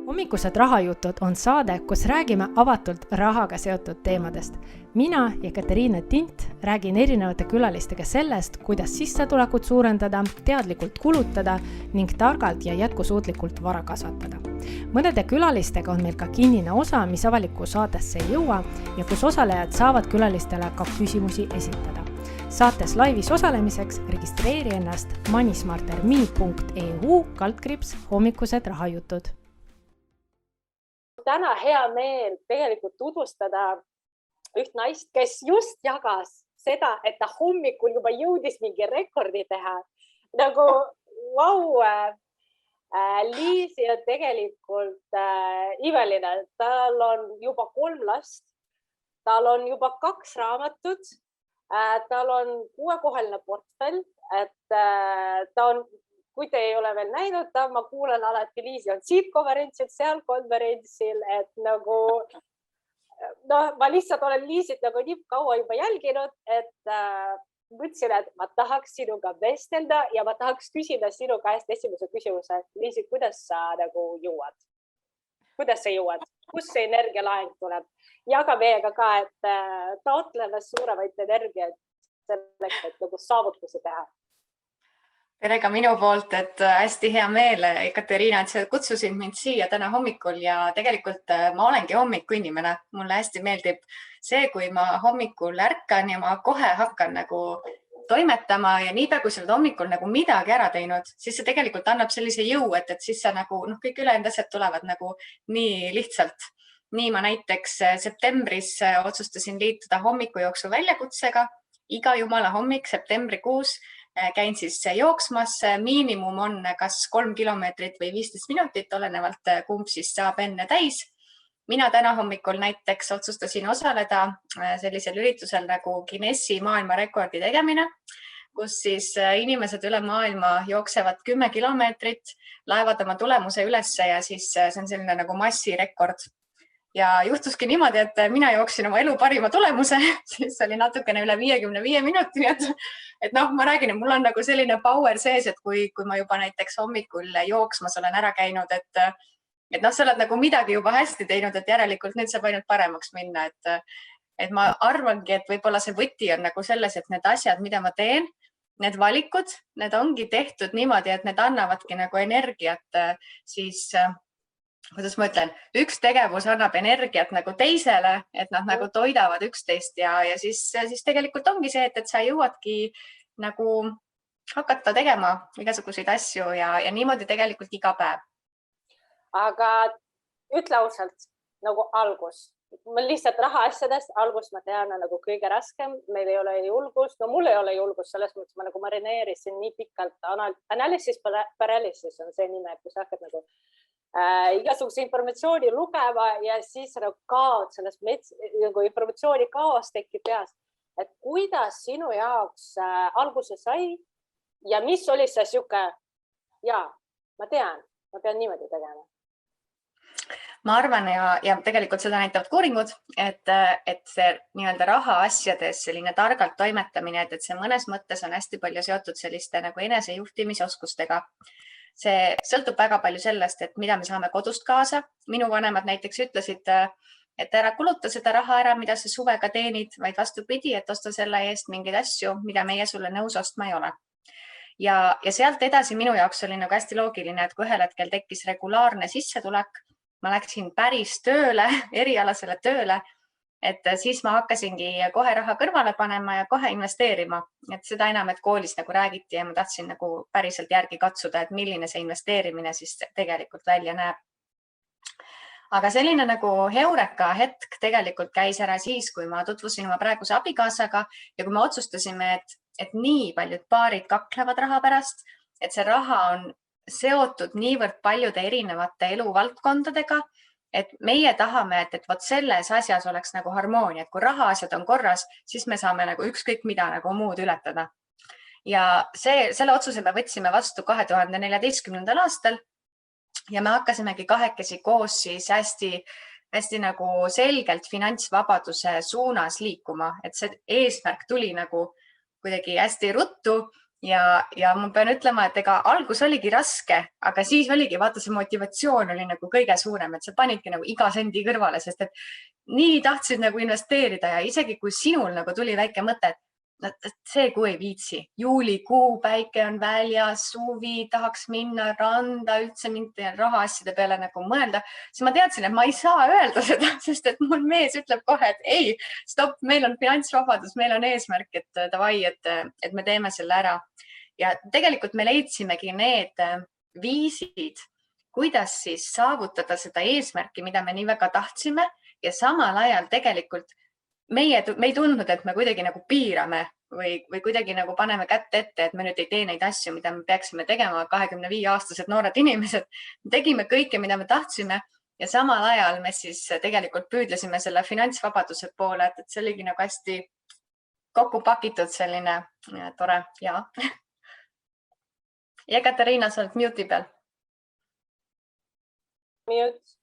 Hommikused rahajutud on saade, kus räägime avatult rahaga seotud teemadest. Mina ja Katariina Tint räägin erinevate külalistega sellest, kuidas sissetulekut suurendada, teadlikult kulutada ning targalt ja jätkusuutlikult vara kasvatada. Mõnede külalistega on meil ka kinnine osa, mis avalikku saatesse ei jõua ja kus osalejad saavad külalistele ka küsimusi esitada. Saates laivis osalemiseks registreeri ennast moneysmarterme.eu/hommikused rahajutud. Täna hea meel tegelikult tutvustada üht naist, kes just jagas seda, et ta hommikul juba jõudis mingi rekordi teha. Nagu, vau, Liisi on tegelikult imeline. Tal on juba 3 last, tal on juba 2 raamatut, tal on 6-kohaline portfell, et ta on, kui te ei ole veel näinud, ma kuulen alati Liisi on siit konverentsil, seal konverentsil, et nagu, ma lihtsalt olen Liisit nagu nii kaua juba jälginud, et mõtlesin, et ma tahaks sinuga vestelda ja ma tahaks küsida sinu käest esimese küsimuse. Liisi, kuidas sa nagu jõuad? Kuidas sa jõuad? Kus see energialaeng tuleb? Jaga meiega ka, et taotleme suuremaid energiat selleks, et nagu saavutusi teha. Tere ka minu poolt, et hästi hea meel, Katariina, et sa kutsusid mind siia täna hommikul ja tegelikult ma olengi hommikuinimene. Mulle hästi meeldib see, kui ma hommikul ärkan ja ma kohe hakkan nagu toimetama ja niipea, kui sa oled hommikul nagu midagi ära teinud, siis see tegelikult annab sellise jõu, et siis sa nagu, kõik ülejäänud asjad tulevad nagu nii lihtsalt. Nii ma näiteks septembris otsustasin liituda hommikujooksu väljakutsega. Iga jumala hommik septembrikuus käin siis jooksmas, miinimum on kas 3 kilomeetrit või 15 minutit, olenevalt kumb siis saab enne täis. Mina täna hommikul näiteks otsustasin osaleda sellisel üritusel nagu Guinessi maailmarekordi tegemine, kus siis inimesed üle maailma jooksevad 10 kilomeetrit, laevad oma tulemuse ülesse ja siis see on selline nagu massirekord. Ja juhtuski niimoodi, et mina jooksin oma elu parima tulemuse, siis oli natukene üle 55 minuti, et ma räägin, et mul on nagu selline power sees, et kui ma juba näiteks hommikul jooksmas olen ära käinud, et sa oled nagu midagi juba hästi teinud, et järelikult nüüd saab ainult paremaks minna, et ma arvangi, et võib-olla see võti on nagu selles, et need asjad, mida ma teen, need valikud, need ongi tehtud niimoodi, et need annavadki nagu energiat siis kuidas ma ütlen, üks tegevus annab energiat nagu teisele, et nad nagu toidavad üksteist ja siis tegelikult ongi see, et sa jõuadki nagu hakata tegema igasuguseid asju ja niimoodi tegelikult iga päev. Aga ütle ausalt, nagu algus. Ma lihtsalt rahaasjadest algus ma tean nagu kõige raskem, meil ei ole julgust, mul ei ole julgust, selles mõttes ma nagu marineerisin nii pikalt, analysis paralysis on see nime, et kui sa hakkad nagu igasuguse informatsiooni lugema ja siis kaod sellest nagu informatsiooni kaos tekib peas. Et kuidas sinu jaoks alguse sai ja mis oli see siuke, ma tean, ma pean niimoodi tegema? Ma arvan ja tegelikult seda näitavad uuringud, et see nii-öelda rahaasjades selline targalt toimetamine, et see mõnes mõttes on hästi palju seotud selliste nagu enesejuhtimisoskustega. See sõltub väga palju sellest, et mida me saame kodust kaasa. Minu vanemad näiteks ütlesid, et ära kuluta seda raha ära, mida sa suvega teenid, vaid vastupidi, et osta selle eest mingeid asju, mida meie sulle nõus ostma ei ole. Ja sealt edasi minu jaoks oli nagu hästi loogiline, et kui ühel hetkel tekkis regulaarne sissetulek, ma läksin päris tööle, erialasele tööle, et siis ma hakkasingi kohe raha kõrvale panema ja kohe investeerima. Et seda enam, et koolis nagu räägiti ja ma tahtsin nagu päriselt järgi katsuda, et milline see investeerimine siis tegelikult välja näeb. Aga selline nagu heureka hetk tegelikult käis ära siis, kui ma tutvusin oma praeguse abikaasaga ja kui me otsustasime, et nii paljud paarid kaklevad raha pärast, et see raha on seotud niivõrd paljude erinevate eluvaldkondadega, et meie tahame, et võt selles asjas oleks nagu harmoonia, et kui rahaasjad on korras, siis me saame nagu ükskõik mida nagu muud ületada. Ja selle otsuse me võtsime vastu 2014. aastal ja me hakkasimegi kahekesi koos siis hästi nagu selgelt finantsvabaduse suunas liikuma, et see eesmärk tuli nagu kuidagi hästi ruttu ja ma pean ütlema, et ega algus oligi raske, aga siis oligi, vaata, see motivatsioon oli nagu kõige suurem, et sa panidki nagu iga sendi kõrvale, sest et nii tahtsid nagu investeerida ja isegi kui sinul nagu tuli väike mõte, et see kuu ei viitsi, juulikuu, päike on väljas, suvi, tahaks minna randa, üldse mingite rahaasjade peale nagu mõelda, siis ma teadsin, et ma ei saa öelda seda, sest et mul mees ütleb kohe, et ei, stopp, meil on finantsvabadus, meil on eesmärk, et davai, et me teeme selle ära. Ja tegelikult me leidsimegi need viisid, kuidas siis saavutada seda eesmärki, mida me nii väga tahtsime ja samal ajal tegelikult me ei tundnud, et me kuidagi nagu piirame või kuidagi nagu paneme kätt ette, et me nüüd ei tee neid asju, mida me peaksime tegema 25-aastased noored inimesed. Me tegime kõike, mida me tahtsime ja samal ajal me siis tegelikult püüdlesime selle finantsvabaduse poole, et see oligi nagu hästi kokku pakitud selline tore ja. Ja Katariina, sa oled mute'i peal.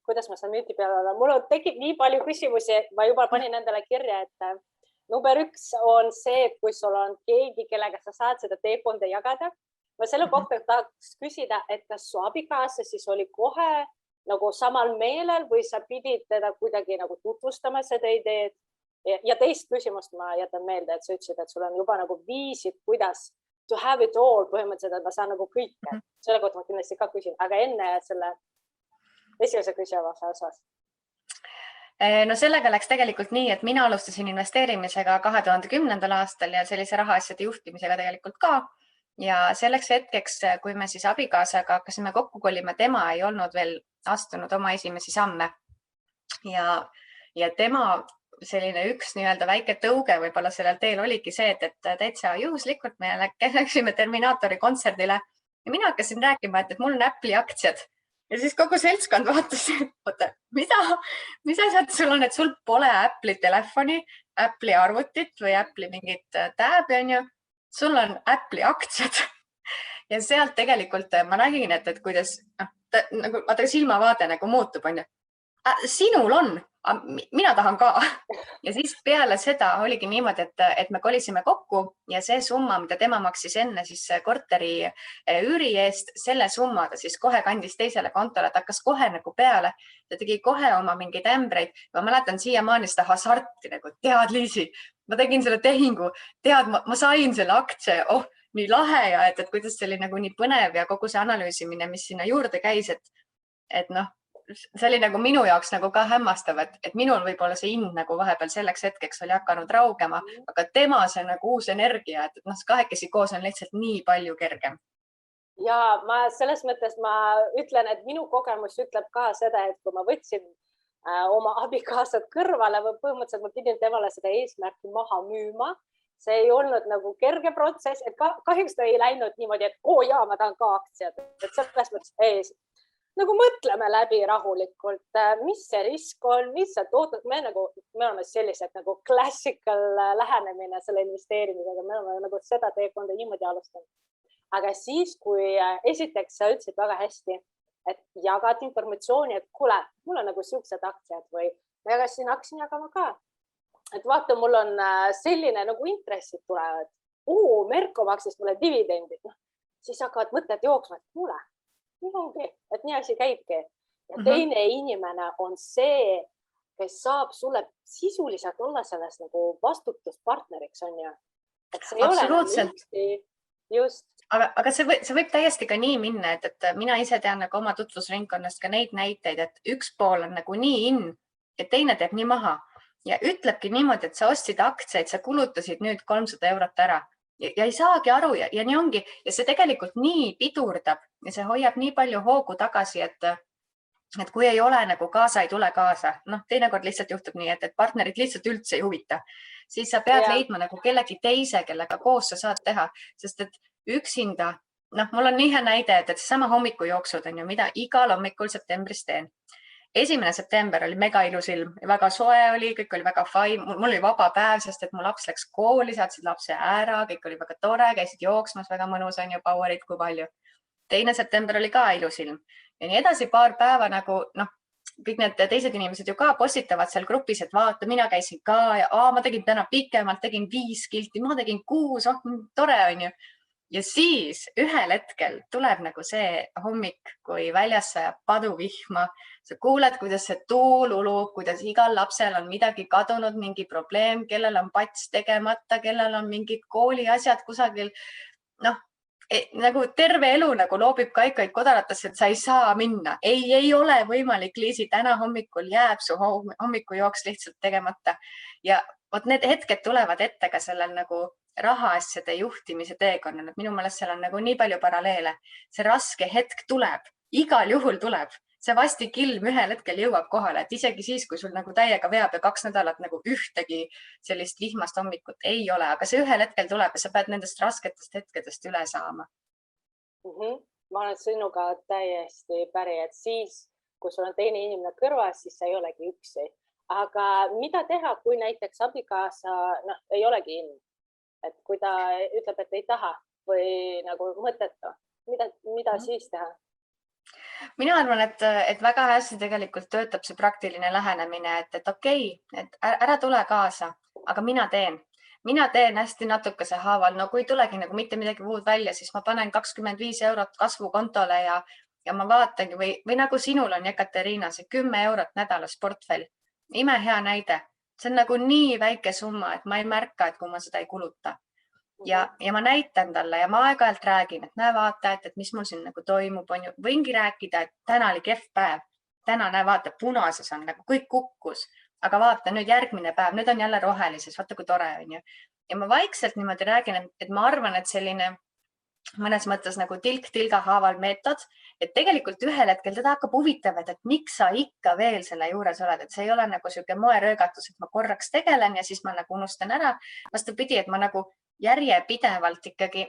Kuidas ma saan müüti peal olla? Mul tekib nii palju küsimusi, ma juba panin endale kirja, et number 1 on see, et kui sul on keegi, kellega sa saad seda teekonda jagada. Ma selle kohta tahaks küsida, et kas su abikaasa siis oli kohe nagu samal meelel või sa pidid teda kuidagi nagu tutvustama seda ideed? Ja teist küsimust ma jätan meelde, et sa ütlesid, et sul on juba nagu viisid, kuidas to have it all põhimõtteliselt, et ma saan nagu kõike. Selle kohta ma kindlasti ka küsin, aga enne selle esimese küsimuse osas. No sellega läks tegelikult nii, et mina alustasin investeerimisega 2010. aastal ja sellise rahaasjade juhtimisega tegelikult ka. Ja selleks hetkeks, kui me siis abikaasaga hakkasime kokku kolima, tema ei olnud veel astunud oma esimesi samme. Ja tema selline üks nii-öelda väike tõuge võib-olla sellel teel oligi see, et täitsa juhuslikult me läksime Terminaatori kontserdile ja mina hakkasin rääkima, et mul on Apple'i aktsiad. Ja siis kogu seltskond vaatas, et mis asjad sul on, et sul pole Apple'i telefoni, Apple'i arvutit või Apple'i mingit tääbi on ju, sul on Apple'i aktsiad. Ja sealt tegelikult ma nägin, et kuidas nagu silmavaade nagu muutub, on ju. Sinul on, mina tahan ka. Ja siis peale seda oligi niimoodi, et me kolisime kokku ja see summa, mida tema maksis enne siis korteri üüri eest, selle summa ta siis kohe kandis teisele kontole, ta hakkas kohe nagu peale. Ta tegi kohe oma mingeid ämbreid. Ma mäletan siiamaani seda hasarti nagu, tead Liisi, ma tegin selle tehingu, tead, ma sain selle aktsia, nii lahe ja et kuidas see oli nagu nii põnev ja kogu see analüüsimine, mis sinna juurde käis, et noh, see oli nagu minu jaoks nagu ka hämmastav, et minul võib-olla see ind nagu vahepeal selleks hetkeks oli hakanud raugema, aga tema see nagu uus energia, et kahekesi koos on lihtsalt nii palju kergem. Ja ma selles mõttes ma ütlen, et minu kogemus ütleb ka seda, et kui ma võtsin oma abikaasad kõrvale või põhimõtteliselt ma pidin temale seda eesmärki maha müüma, see ei olnud nagu kerge protsess, et kahjuks ta ei läinud niimoodi, et ma tahan ka aktsiad, et selles mõttes nagu mõtleme läbi rahulikult, mis see risk on, mis see tootud. Me oleme sellised nagu classical lähenemine selle investeerimisega, me oleme nagu seda teekonda niimoodi alustanud. Aga siis, kui esiteks sa ütlesid väga hästi, et jagad informatsiooni, et kuule, mul on nagu siuksed aktsiad või ma hakkasin jagama ka. Et vaata, mul on selline nagu intressid tulevad. Merko maksis mulle dividendid. Siis hakkavad mõtted jooksma, et kuule, nii ongi, et nii asi käibki. Ja teine inimene on see, kes saab sulle sisuliselt olla selles nagu vastutuspartneriks, on ju. Et see ei absoluutselt. Ole just. Aga see võib täiesti ka nii minna, et mina ise tean nagu oma tutvusringkonnast ka neid näiteid, et üks pool on nagu nii in ja teine teeb nii maha ja ütlebki niimoodi, et sa ostsid aktsiaid, sa kulutasid nüüd 300 eurot ära. Ja ei saagi aru ja nii ongi ja see tegelikult nii pidurdab ja see hoiab nii palju hoogu tagasi, et kui ei ole nagu kaasa, ei tule kaasa. Teinekord lihtsalt juhtub nii, et partnerid lihtsalt üldse ei huvita. Siis sa pead leidma nagu kellegi teise, kellega koos sa saad teha, sest et üksinda, mul on nii hea näide, et seesama hommikujooksud on ju, mida igal hommikul septembris teen. 1. september oli mega ilus ilm, väga soe oli, kõik oli väga fine, mul oli vaba päev, sest et mu laps läks kooli, saatsid lapse ära, kõik oli väga tore, käisid jooksmas, väga mõnus on ju, powerit kui palju. 2. september oli ka ilus ilm ja nii edasi paar päeva nagu, kõik need teised inimesed ju ka postitavad seal grupis, et vaata, mina käisin ka ja ma tegin täna pikemalt, tegin 5 kilti, ma tegin 6, tore on ju. ja siis ühel hetkel tuleb nagu see hommik, kui väljas sajab paduvihma, sa kuuled, kuidas see tuul ulub, kuidas igal lapsel on midagi kadunud, mingi probleem, kellel on pats tegemata, kellel on mingid kooliasjad kusagil. Noh, nagu terve elu nagu loobib kaikaid kodaratesse, et sa ei saa minna. Ei ole võimalik, Liisi, täna hommikul jääb su hommikujooks lihtsalt tegemata. Ja vot need hetked tulevad ette ka sellel nagu rahaasjade juhtimise teekonnal. Minu meelest seal on nagu nii palju paralleele. See raske hetk tuleb, igal juhul tuleb. See vastikilm ühel hetkel jõuab kohale, et isegi siis, kui sul nagu täiega veab ja 2 nädalat nagu ühtegi sellist vihmast hommikut ei ole, aga see ühel hetkel tuleb ja sa pead nendest rasketest hetkedest üle saama. Ma olen sinuga täiesti päri, et siis, kui sul on teine inimene kõrvas, siis sa ei olegi üksi. Aga mida teha, kui näiteks abikaasa ei olegi in? Et kui ta ütleb, et ei taha või nagu mõttetu, mida siis teha? Mina arvan, et väga hästi tegelikult töötab see praktiline lähenemine, et okei, et ära tule kaasa, aga mina teen hästi natukese haaval. No kui tulegi nagu mitte midagi muud välja, siis ma panen 25 eurot kasvukontole ja ma vaatangi või nagu sinul on, Ekateriina, see 10 eurot nädalas portfell. Ime hea näide. See on nagu nii väike summa, et ma ei märka, et kui ma seda ei kuluta. Ja ma näitan talle ja ma aeg-ajalt räägin, et näe vaata, et mis mul siin nagu toimub, on ju. Võingi rääkida, et täna oli kehv päev. Täna näe vaata, punases on nagu kõik kukkus, aga vaata nüüd järgmine päev, nüüd on jälle rohelises, vaata kui tore on ju. Ja ma vaikselt niimoodi räägin, et ma arvan, et selline mõnes mõttes nagu tilk-tilga haaval meetod, et tegelikult ühel hetkel teda hakkab huvitav, et miks sa ikka veel selle juures oled, et see ei ole nagu selline moeröögatus, et ma korraks tegelen ja siis ma nagu unustan ära. Vastupidi, et ma nagu järjepidevalt ikkagi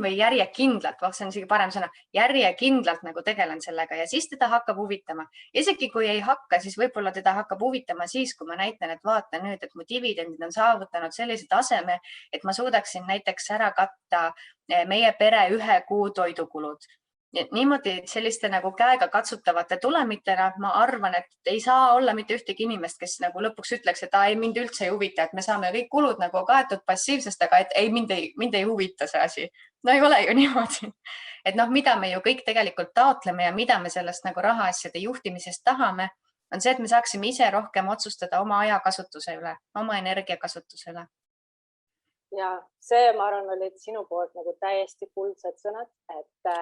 või järjekindlalt, see on isegi parem sõna, järjekindlalt nagu tegelen sellega ja siis teda hakkab huvitama. Isegi kui ei hakka, siis võib-olla teda hakkab huvitama siis, kui ma näitan, et vaata nüüd, et mu dividendid on saavutanud sellise taseme, et ma suudaksin näiteks ära katta meie pere 1 kuu toidukulud. Niimoodi selliste nagu käega katsutavate tulemitena ma arvan, et ei saa olla mitte ühtegi inimest, kes nagu lõpuks ütleks, et ei mind üldse ei huvita, et me saame kõik kulud nagu kaetud passiivsest, aga et ei, mind ei huvita see asi. No ei ole ju niimoodi. Et mida me ju kõik tegelikult taotleme ja mida me sellest nagu rahaasjade juhtimisest tahame, on see, et me saaksime ise rohkem otsustada oma ajakasutuse üle, oma energiakasutuse üle. Ja see, ma arvan, olid sinu poolt nagu täiesti kuldsed sõnad, et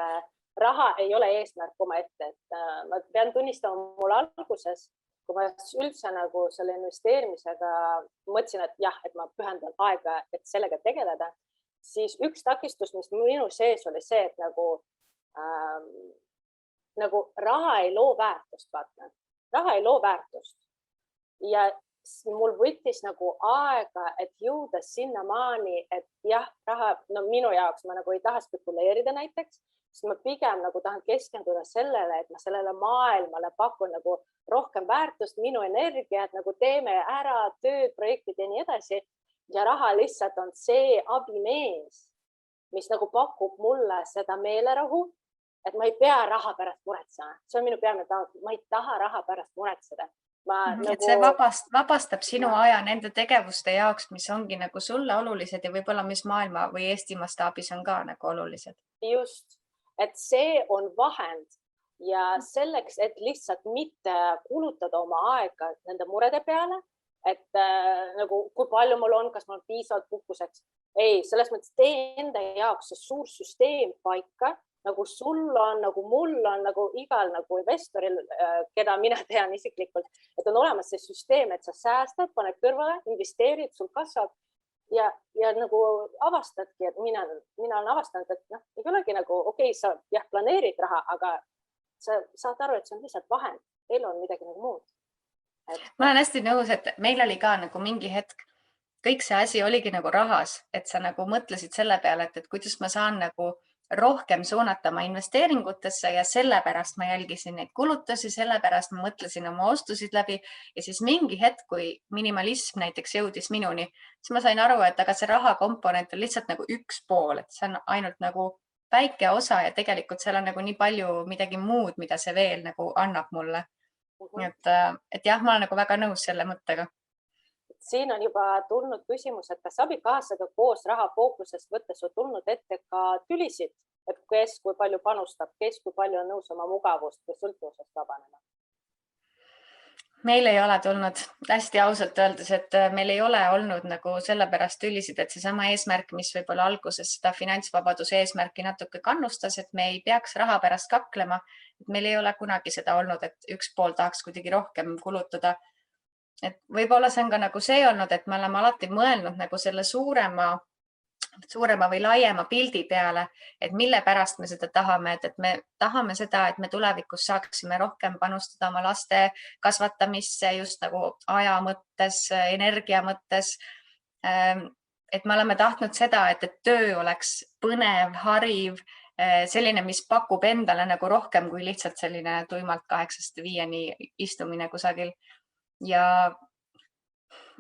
raha ei ole eesmärk oma ette, et ma pean tunnistama mul alguses, kui ma üldse nagu selle investeerimisega mõtlesin, et jah, et ma pühendan aega, et sellega tegeleda, siis üks takistus, mis minu sees oli see, et nagu raha ei loo väärtust, vaata. Raha ei loo väärtust. Ja mul võttis nagu aega, et jõuda sinnamaani, et jah, raha, minu jaoks ma nagu ei taha spekuleerida näiteks, siis ma pigem nagu tahan keskenduda sellele, et ma sellele maailmale pakun nagu rohkem väärtust, minu energiat, nagu teeme ära tööd, projektid ja nii edasi. Ja raha lihtsalt on see abimees, mis nagu pakub mulle seda meelerahu, et ma ei pea raha pärast muretsema. See on minu peamine taotlus. Ma ei taha raha pärast muretseda. Et see vabastab sinu aja nende tegevuste jaoks, mis ongi nagu sulle olulised ja võib-olla mis maailma või Eesti mastaabis on ka nagu olulised. Just, et see on vahend ja selleks, et lihtsalt mitte kulutada oma aega nende murede peale, et nagu kui palju mul on, kas mul on piisavalt puhkuseks. Ei, selles mõttes tee enda jaoks see suur süsteem paika, nagu sul on, nagu mul on, nagu igal nagu investoril, keda mina tean isiklikult, et on olemas see süsteem, et sa säästad, paned kõrvale, investeerid, sul kasvab ja nagu avastadki, et mina olen avastanud, et ei olegi nagu okei, sa jah, planeerid raha, aga sa saad aru, et see on lihtsalt vahend, elu on midagi nagu muud. Ma olen hästi nõus, et meil oli ka nagu mingi hetk, kõik see asi oligi nagu rahas, et sa nagu mõtlesid selle peale, et kuidas ma saan nagu rohkem suunata oma investeeringutesse ja sellepärast ma jälgisin neid kulutusi, sellepärast ma mõtlesin oma ostusid läbi ja siis mingi hetk, kui minimalism näiteks jõudis minuni, siis ma sain aru, et aga see raha komponent on lihtsalt nagu üks pool, et see on ainult nagu väike osa ja tegelikult seal on nagu nii palju midagi muud, mida see veel nagu annab mulle. Et jah, ma olen nagu väga nõus selle mõttega. siin on juba tulnud küsimus, et kas abikaasaga koos raha fookusest võttes on tulnud ette ka tülisid, et kes kui palju panustab, kes kui palju on nõus oma mugavust või sõltuvusest vabanema? Meil ei ole tulnud, hästi ausalt öeldes, et meil ei ole olnud nagu sellepärast tülisid, et seesama eesmärk, mis võib-olla alguses seda finantsvabaduse eesmärki natuke kannustas, et me ei peaks raha pärast kaklema. Et meil ei ole kunagi seda olnud, et üks pool tahaks kuidagi rohkem kulutada. Et võib-olla see on ka nagu see olnud, et me oleme alati mõelnud nagu selle suurema või laiema pildi peale, et mille pärast me seda tahame, et me tahame seda, et me tulevikus saaksime rohkem panustada oma laste kasvatamisse just nagu aja mõttes, energia mõttes. Et me oleme tahtnud seda, et töö oleks põnev, hariv, selline, mis pakub endale nagu rohkem kui lihtsalt selline tuimalt 8–5 istumine kusagil. Ja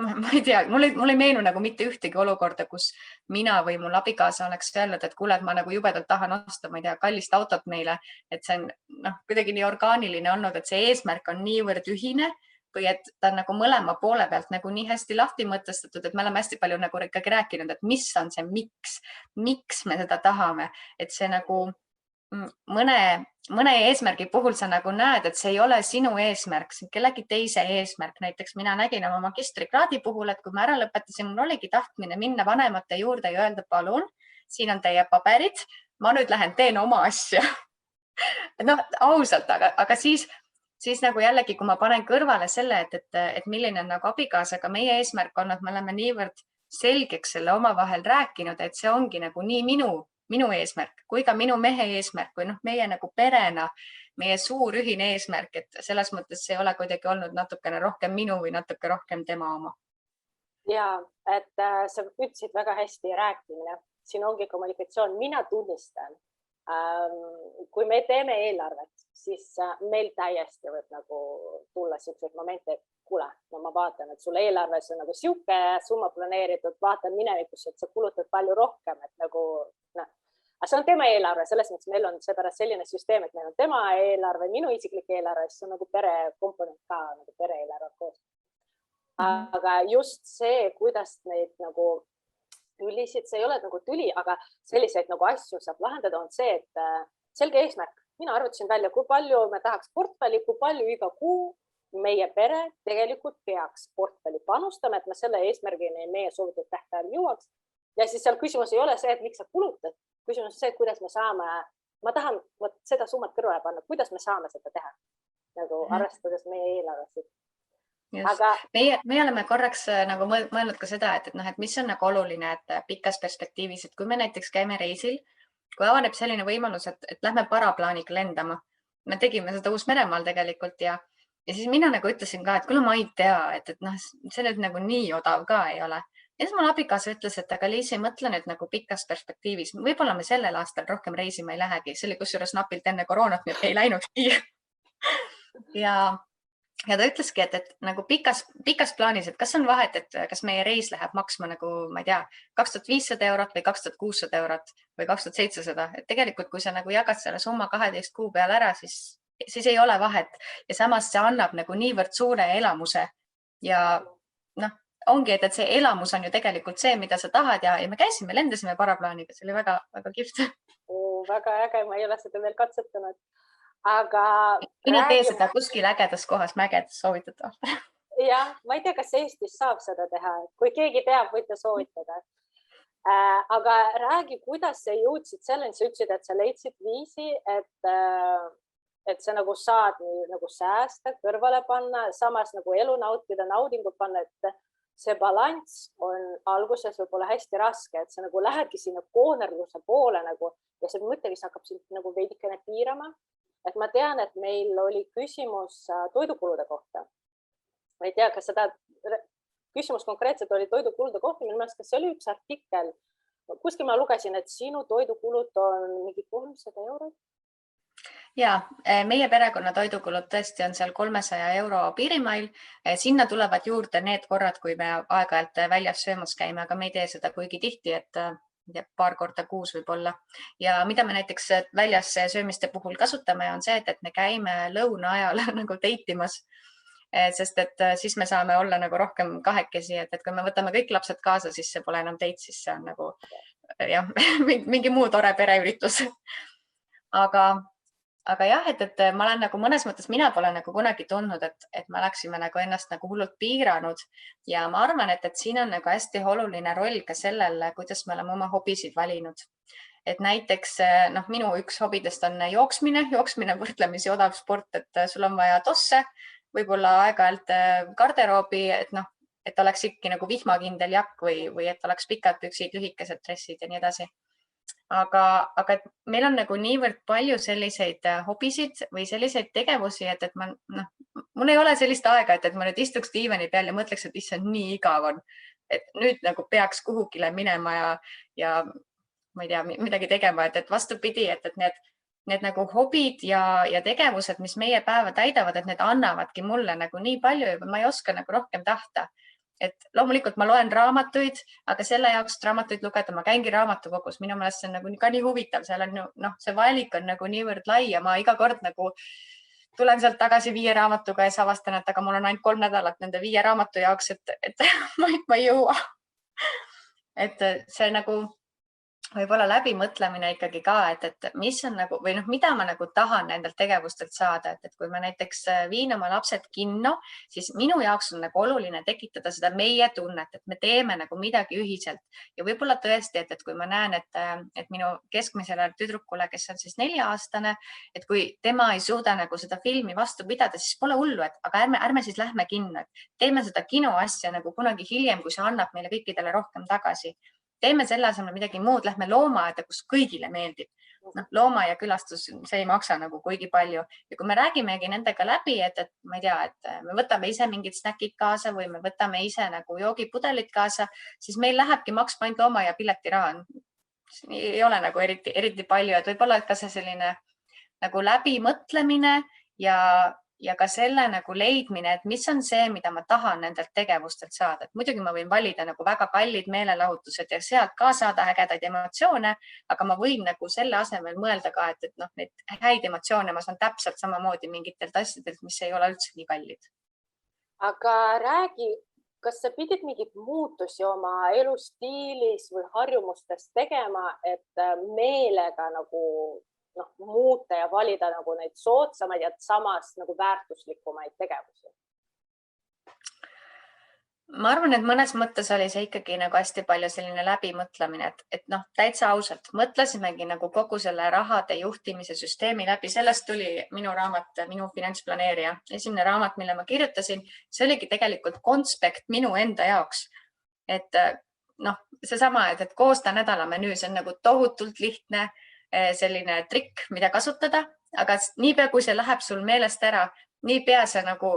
ma ei tea, mul ei meenu nagu mitte ühtegi olukorda, kus mina või mul abikaasa oleks öelnud, et kuule, et ma nagu jubedalt tahan osta, ma ei tea, kallist autot meile, et see on kuidagi nii orgaaniline olnud, et see eesmärk on niivõrd ühine või et ta on nagu mõlema poole pealt nagu nii hästi lahti mõtestatud, et me oleme hästi palju nagu ikkagi rääkinud, et mis on see miks me seda tahame, et see nagu mõne eesmärgi puhul sa nagu näed, et see ei ole sinu eesmärk, see on kellegi teise eesmärk. Näiteks mina nägin oma magistrikraadi puhul, et kui ma ära lõpetasin, mul oligi tahtmine minna vanemate juurde ja öelda, palun, siin on teie paberid, ma nüüd lähen teen oma asja. Ausalt, aga siis nagu jällegi, kui ma panen kõrvale selle, et milline on nagu abikaasaga meie eesmärk on, et me oleme niivõrd selgeks selle omavahel rääkinud, et see ongi nagu nii minu eesmärk kui ka minu mehe eesmärk või meie nagu perena, meie suur ühine eesmärk, et selles mõttes see ei ole kuidagi olnud natukene rohkem minu või natuke rohkem tema oma. Ja, et sa ütlesid väga hästi rääkimine. Siin ongi kommunikatsioon. Mina tunnistan, kui me teeme eelarvet, siis meil täiesti võib nagu tulla selliseid momente, et kuule, ma vaatan, et sulle eelarves on nagu siuke summa planeeritud, vaatan minevikus, et sa kulutad palju rohkem, et nagu aga see on tema eelarve, selles mõttes meil on seepärast selline süsteem, et meil on tema eelarve, minu isiklik eelarve, siis on nagu pere komponent ka, nagu pere eelarve koos. Aga just see, kuidas neid nagu tülisid, see ei ole nagu tüli, aga selliseid nagu asju saab lahendada, on see, et selge eesmärk. Mina arvutasin välja, kui palju me tahaks portfelli, kui palju iga kuu meie pere tegelikult peaks portfelli panustama, et me selle eesmärgini meie soovitud tähtajal jõuaks. Ja siis seal küsimus ei ole see, et miks sa kulutad. Küsimus on see, kuidas me saame, ma tahan seda summat kõrvale panna, kuidas me saame seda teha, nagu arvestades meie eelarvesid. Aga meie oleme korraks nagu mõelnud ka seda, et mis on nagu oluline, et pikas perspektiivis, et kui me näiteks käime reisil, kui avaneb selline võimalus, et lähme paraplaaniga lendama, me tegime seda Uus-Meremaal tegelikult ja siis mina nagu ütlesin ka, et kuule, ma ei tea, et see nüüd nagu nii odav ka ei ole. Ja siis mul abikaasa ütles, et aga Liisi, mõtle nüüd nagu pikas perspektiivis. Võib-olla me sellel aastal rohkem reisima ei lähegi. See oli kusjuures napilt enne koroonat, nii et ei läinudki. Ja ta ütleski, et nagu pikas plaanis, et kas on vahet, et kas meie reis läheb maksma nagu, ma ei tea, 2500 eurot või 2600 eurot või 2700. Et tegelikult, kui sa nagu jagad selle summa 12 kuu peale ära, siis ei ole vahet. Ja samas see annab nagu niivõrd suure elamuse ja ongi, et see elamus on ju tegelikult see, mida sa tahad ja me käisime, lendasime paraplaaniga, see oli väga, väga kihvt. Väga äge, ma ei ole seda veel katsetanud. Aga mine tee seda kuskil ägedas kohas, mägedas soovitatavalt. Jah, ma ei tea, kas Eestis saab seda teha. Kui keegi teab, võite soovitada. Aga räägi, kuidas sa jõudsid selleni, sa ütlesid, et sa leidsid viisi, et sa nagu saad nagu säästa, kõrvale panna, samas nagu elu nautida, naudingut panna, et see balanss on alguses võib-olla hästi raske, et sa nagu lähedki sinna koonerluse poole nagu ja see mõttevis hakkab sind nagu veidikene piirama. Et ma tean, et meil oli küsimus toidukulude kohta. Ma ei tea, kas seda küsimus konkreetselt oli toidukulude kohta, minu meelest, kas see oli üks artikkel. Kuskil ma lugesin, et sinu toidukulud on mingi 300 eurot. Ja meie perekonna toidukulud tõesti on seal 300 euro piirimail. Sinna tulevad juurde need korrad, kui me aeg-ajalt väljas söömas käime, aga me ei tee seda kuigi tihti, et paar korda kuus võib olla. Ja mida me näiteks väljas söömiste puhul kasutame, on see, et me käime lõuna ajal nagu teitimas. sest et siis me saame olla nagu rohkem kahekesi, et kui me võtame kõik lapsed kaasa, siis see pole enam date, siis see on nagu jah, mingi muu tore pereüritus. Aga jah, et ma olen nagu mõnes mõttes, mina pole nagu kunagi tundnud, et me oleksime nagu ennast nagu hullult piiranud ja ma arvan, et siin on nagu hästi oluline roll ka sellele, kuidas me oleme oma hobisid valinud. Et näiteks minu üks hobidest on jooksmine on võrdlemisi odav sport, et sul on vaja tosse, võib-olla aeg-ajalt garderoobi, et oleks ikkagi nagu vihmakindel jakk või et oleks pikad püksid, lühikesed dressid ja nii edasi. Aga et meil on nagu niivõrd palju selliseid hobisid või selliseid tegevusi, et mul ei ole sellist aega, et ma nüüd istuks diivani peal ja mõtleks, et issand, nii igav on, et nüüd nagu peaks kuhugile minema ja ma ei tea, midagi tegema, et vastupidi, et need nagu hobid ja tegevused, mis meie päeva täidavad, et need annavadki mulle nagu nii palju ja ma ei oska nagu rohkem tahta. Et loomulikult ma loen raamatuid, aga selle jaoks raamatuid lugeda, ma käingi raamatukogus, minu meelest see on nagu ka nii huvitav, seal on see valik on nagu niivõrd lai ja ma iga kord nagu tulen sealt tagasi 5 raamatuga ja siis avastan, et aga mul on ainult 3 nädalat nende 5 raamatu jaoks, et ma ei jõua. Et see nagu võib-olla läbimõtlemine ikkagi ka, et mis on nagu või mida ma nagu tahan nendelt tegevustelt saada, et kui ma näiteks viin oma lapsed kinno, siis minu jaoks on nagu oluline tekitada seda meie tunnet, et me teeme nagu midagi ühiselt ja võib-olla tõesti, et kui ma näen, et minu keskmisele tüdrukule, kes on siis 4-aastane, et kui tema ei suuda nagu seda filmi vastu pidada, siis pole hullu, et aga ärme siis lähme kinno, et teeme seda kinoasja nagu kunagi hiljem, kui see annab meile kõikidele rohkem tagasi. Teeme selle asemel midagi muud, lähme loomaaeda, kus kõigile meeldib. Looma ja külastus, see ei maksa nagu kuigi palju. Ja kui me räägimegi nendega läbi, et ma ei tea, et me võtame ise mingid snäkid kaasa või me võtame ise nagu joogipudelit kaasa, siis meil lähebki maksma ainult looma ja piletiraha. Ei ole nagu eriti palju, et võib-olla ka see selline nagu läbimõtlemine ja ka selle nagu leidmine, et mis on see, mida ma tahan nendelt tegevustelt saada. Et muidugi ma võin valida nagu väga kallid meelelahutused ja sealt ka saada ägedaid emotsioone, aga ma võin nagu selle asemel mõelda ka, et neid häid emotsioone ma saan täpselt samamoodi mingitelt asjadelt, mis ei ole üldse nii kallid. Aga räägi, kas sa pidid mingid muutusi oma elustiilis või harjumustes tegema, et meelega nagu muuta ja valida nagu neid soodsamaid ja samas nagu väärtuslikumaid tegevusi? Ma arvan, et mõnes mõttes oli see ikkagi nagu hästi palju selline läbimõtlemine, et täitsa ausalt mõtlesimegi nagu kogu selle rahade juhtimise süsteemi läbi. Sellest tuli minu raamat, minu finantsplaneerija. Esimene raamat, mille ma kirjutasin, see oligi tegelikult konspekt minu enda jaoks. Et seesama, et koosta nädalamenüü, see on nagu tohutult lihtne selline trikk, mida kasutada, aga niipea, kui see läheb sul meelest ära, niipea see nagu,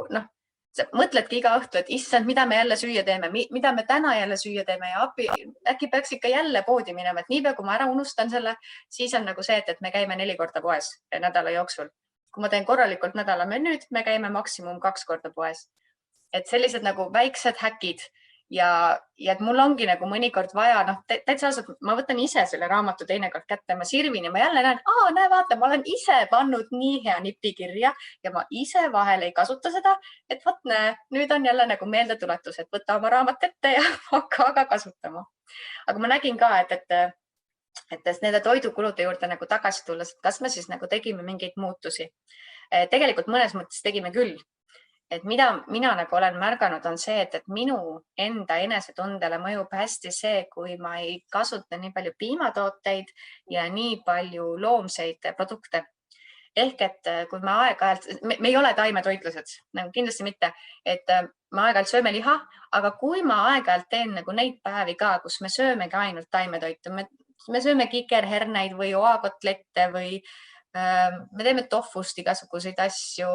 sa mõtledki iga õhtu, et issand, mida me jälle süüa teeme, mida me täna jälle süüa teeme ja äkki peaks ikka jälle poodi minema, et niipea, kui ma ära unustan selle, siis on nagu see, et me käime 4 korda poes nädala jooksul. Kui ma teen korralikult nädalamenüüd, me käime maksimum 2 korda poes. Et sellised nagu väiksed häkid ja et mul ongi nagu mõnikord vaja, täitsa ausalt, ma võtan ise selle raamatu teinekord kätte, ma sirvin ja ma jälle näen, näe vaata, ma olen ise pannud nii hea nipi kirja ja ma ise vahel ei kasuta seda, et võt näe, nüüd on jälle nagu meeldetuletus, et võta oma raamat ette ja hakka aga kasutama. Aga ma nägin ka, et nende toidukulude juurde nagu tagasi tulles, kas me siis nagu tegime mingeid muutusi. Tegelikult mõnes mõttes tegime küll. Et mida mina nagu olen märganud on see, et minu enda enesetundele mõjub hästi see, kui ma ei kasuta nii palju piimatooteid ja nii palju loomseid produkte. Ehk et kui me aeg-ajalt, me ei ole taimetoitlased, nagu kindlasti mitte, et me aeg-ajalt sööme liha, aga kui ma aeg-ajalt teen nagu neid päevi ka, kus me söömegi ainult taimetoitu, me sööme kikerherneid või oakotlette või me teeme tofust igasuguseid asju,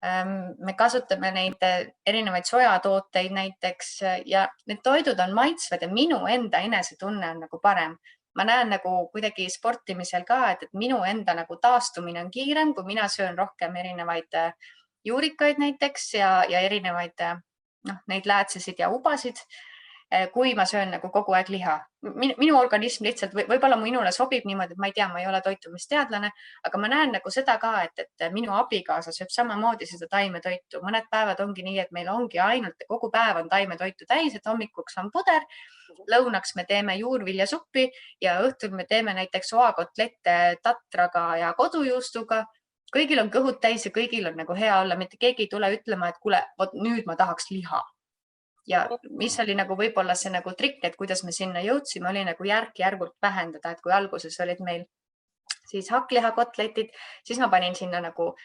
me kasutame neid erinevaid sojatooteid näiteks ja need toidud on maitsvad ja minu enda enesetunne on nagu parem. Ma näen nagu kuidagi sportimisel ka, et minu enda nagu taastumine on kiirem, kui mina söön rohkem erinevaid juurikaid näiteks ja erinevaid neid läätsesid ja ubasid. kui ma söön nagu kogu aeg liha. Minu organism lihtsalt võib-olla minule sobib niimoodi, et ma ei tea, ma ei ole toitumisteadlane, aga ma näen nagu seda ka, et minu abikaasa sööb samamoodi seda taimetoitu. Mõned päevad ongi nii, et meil ongi ainult kogu päev on taimetoitu täis, et hommikuks on puder, lõunaks me teeme juurviljasuppi ja õhtul me teeme näiteks oakotlette tatraga ja kodujuustuga. Kõigil on kõhud täis ja kõigil on nagu hea olla, mitte keegi ei tule ütlema, et kuule, vot nüüd ma tahaks liha. Ja mis oli nagu võib-olla see nagu trikk, et kuidas me sinna jõudsime, oli nagu järk-järgult vähendada, et kui alguses olid meil siis hakklihakotletid, siis ma panin sinna nagu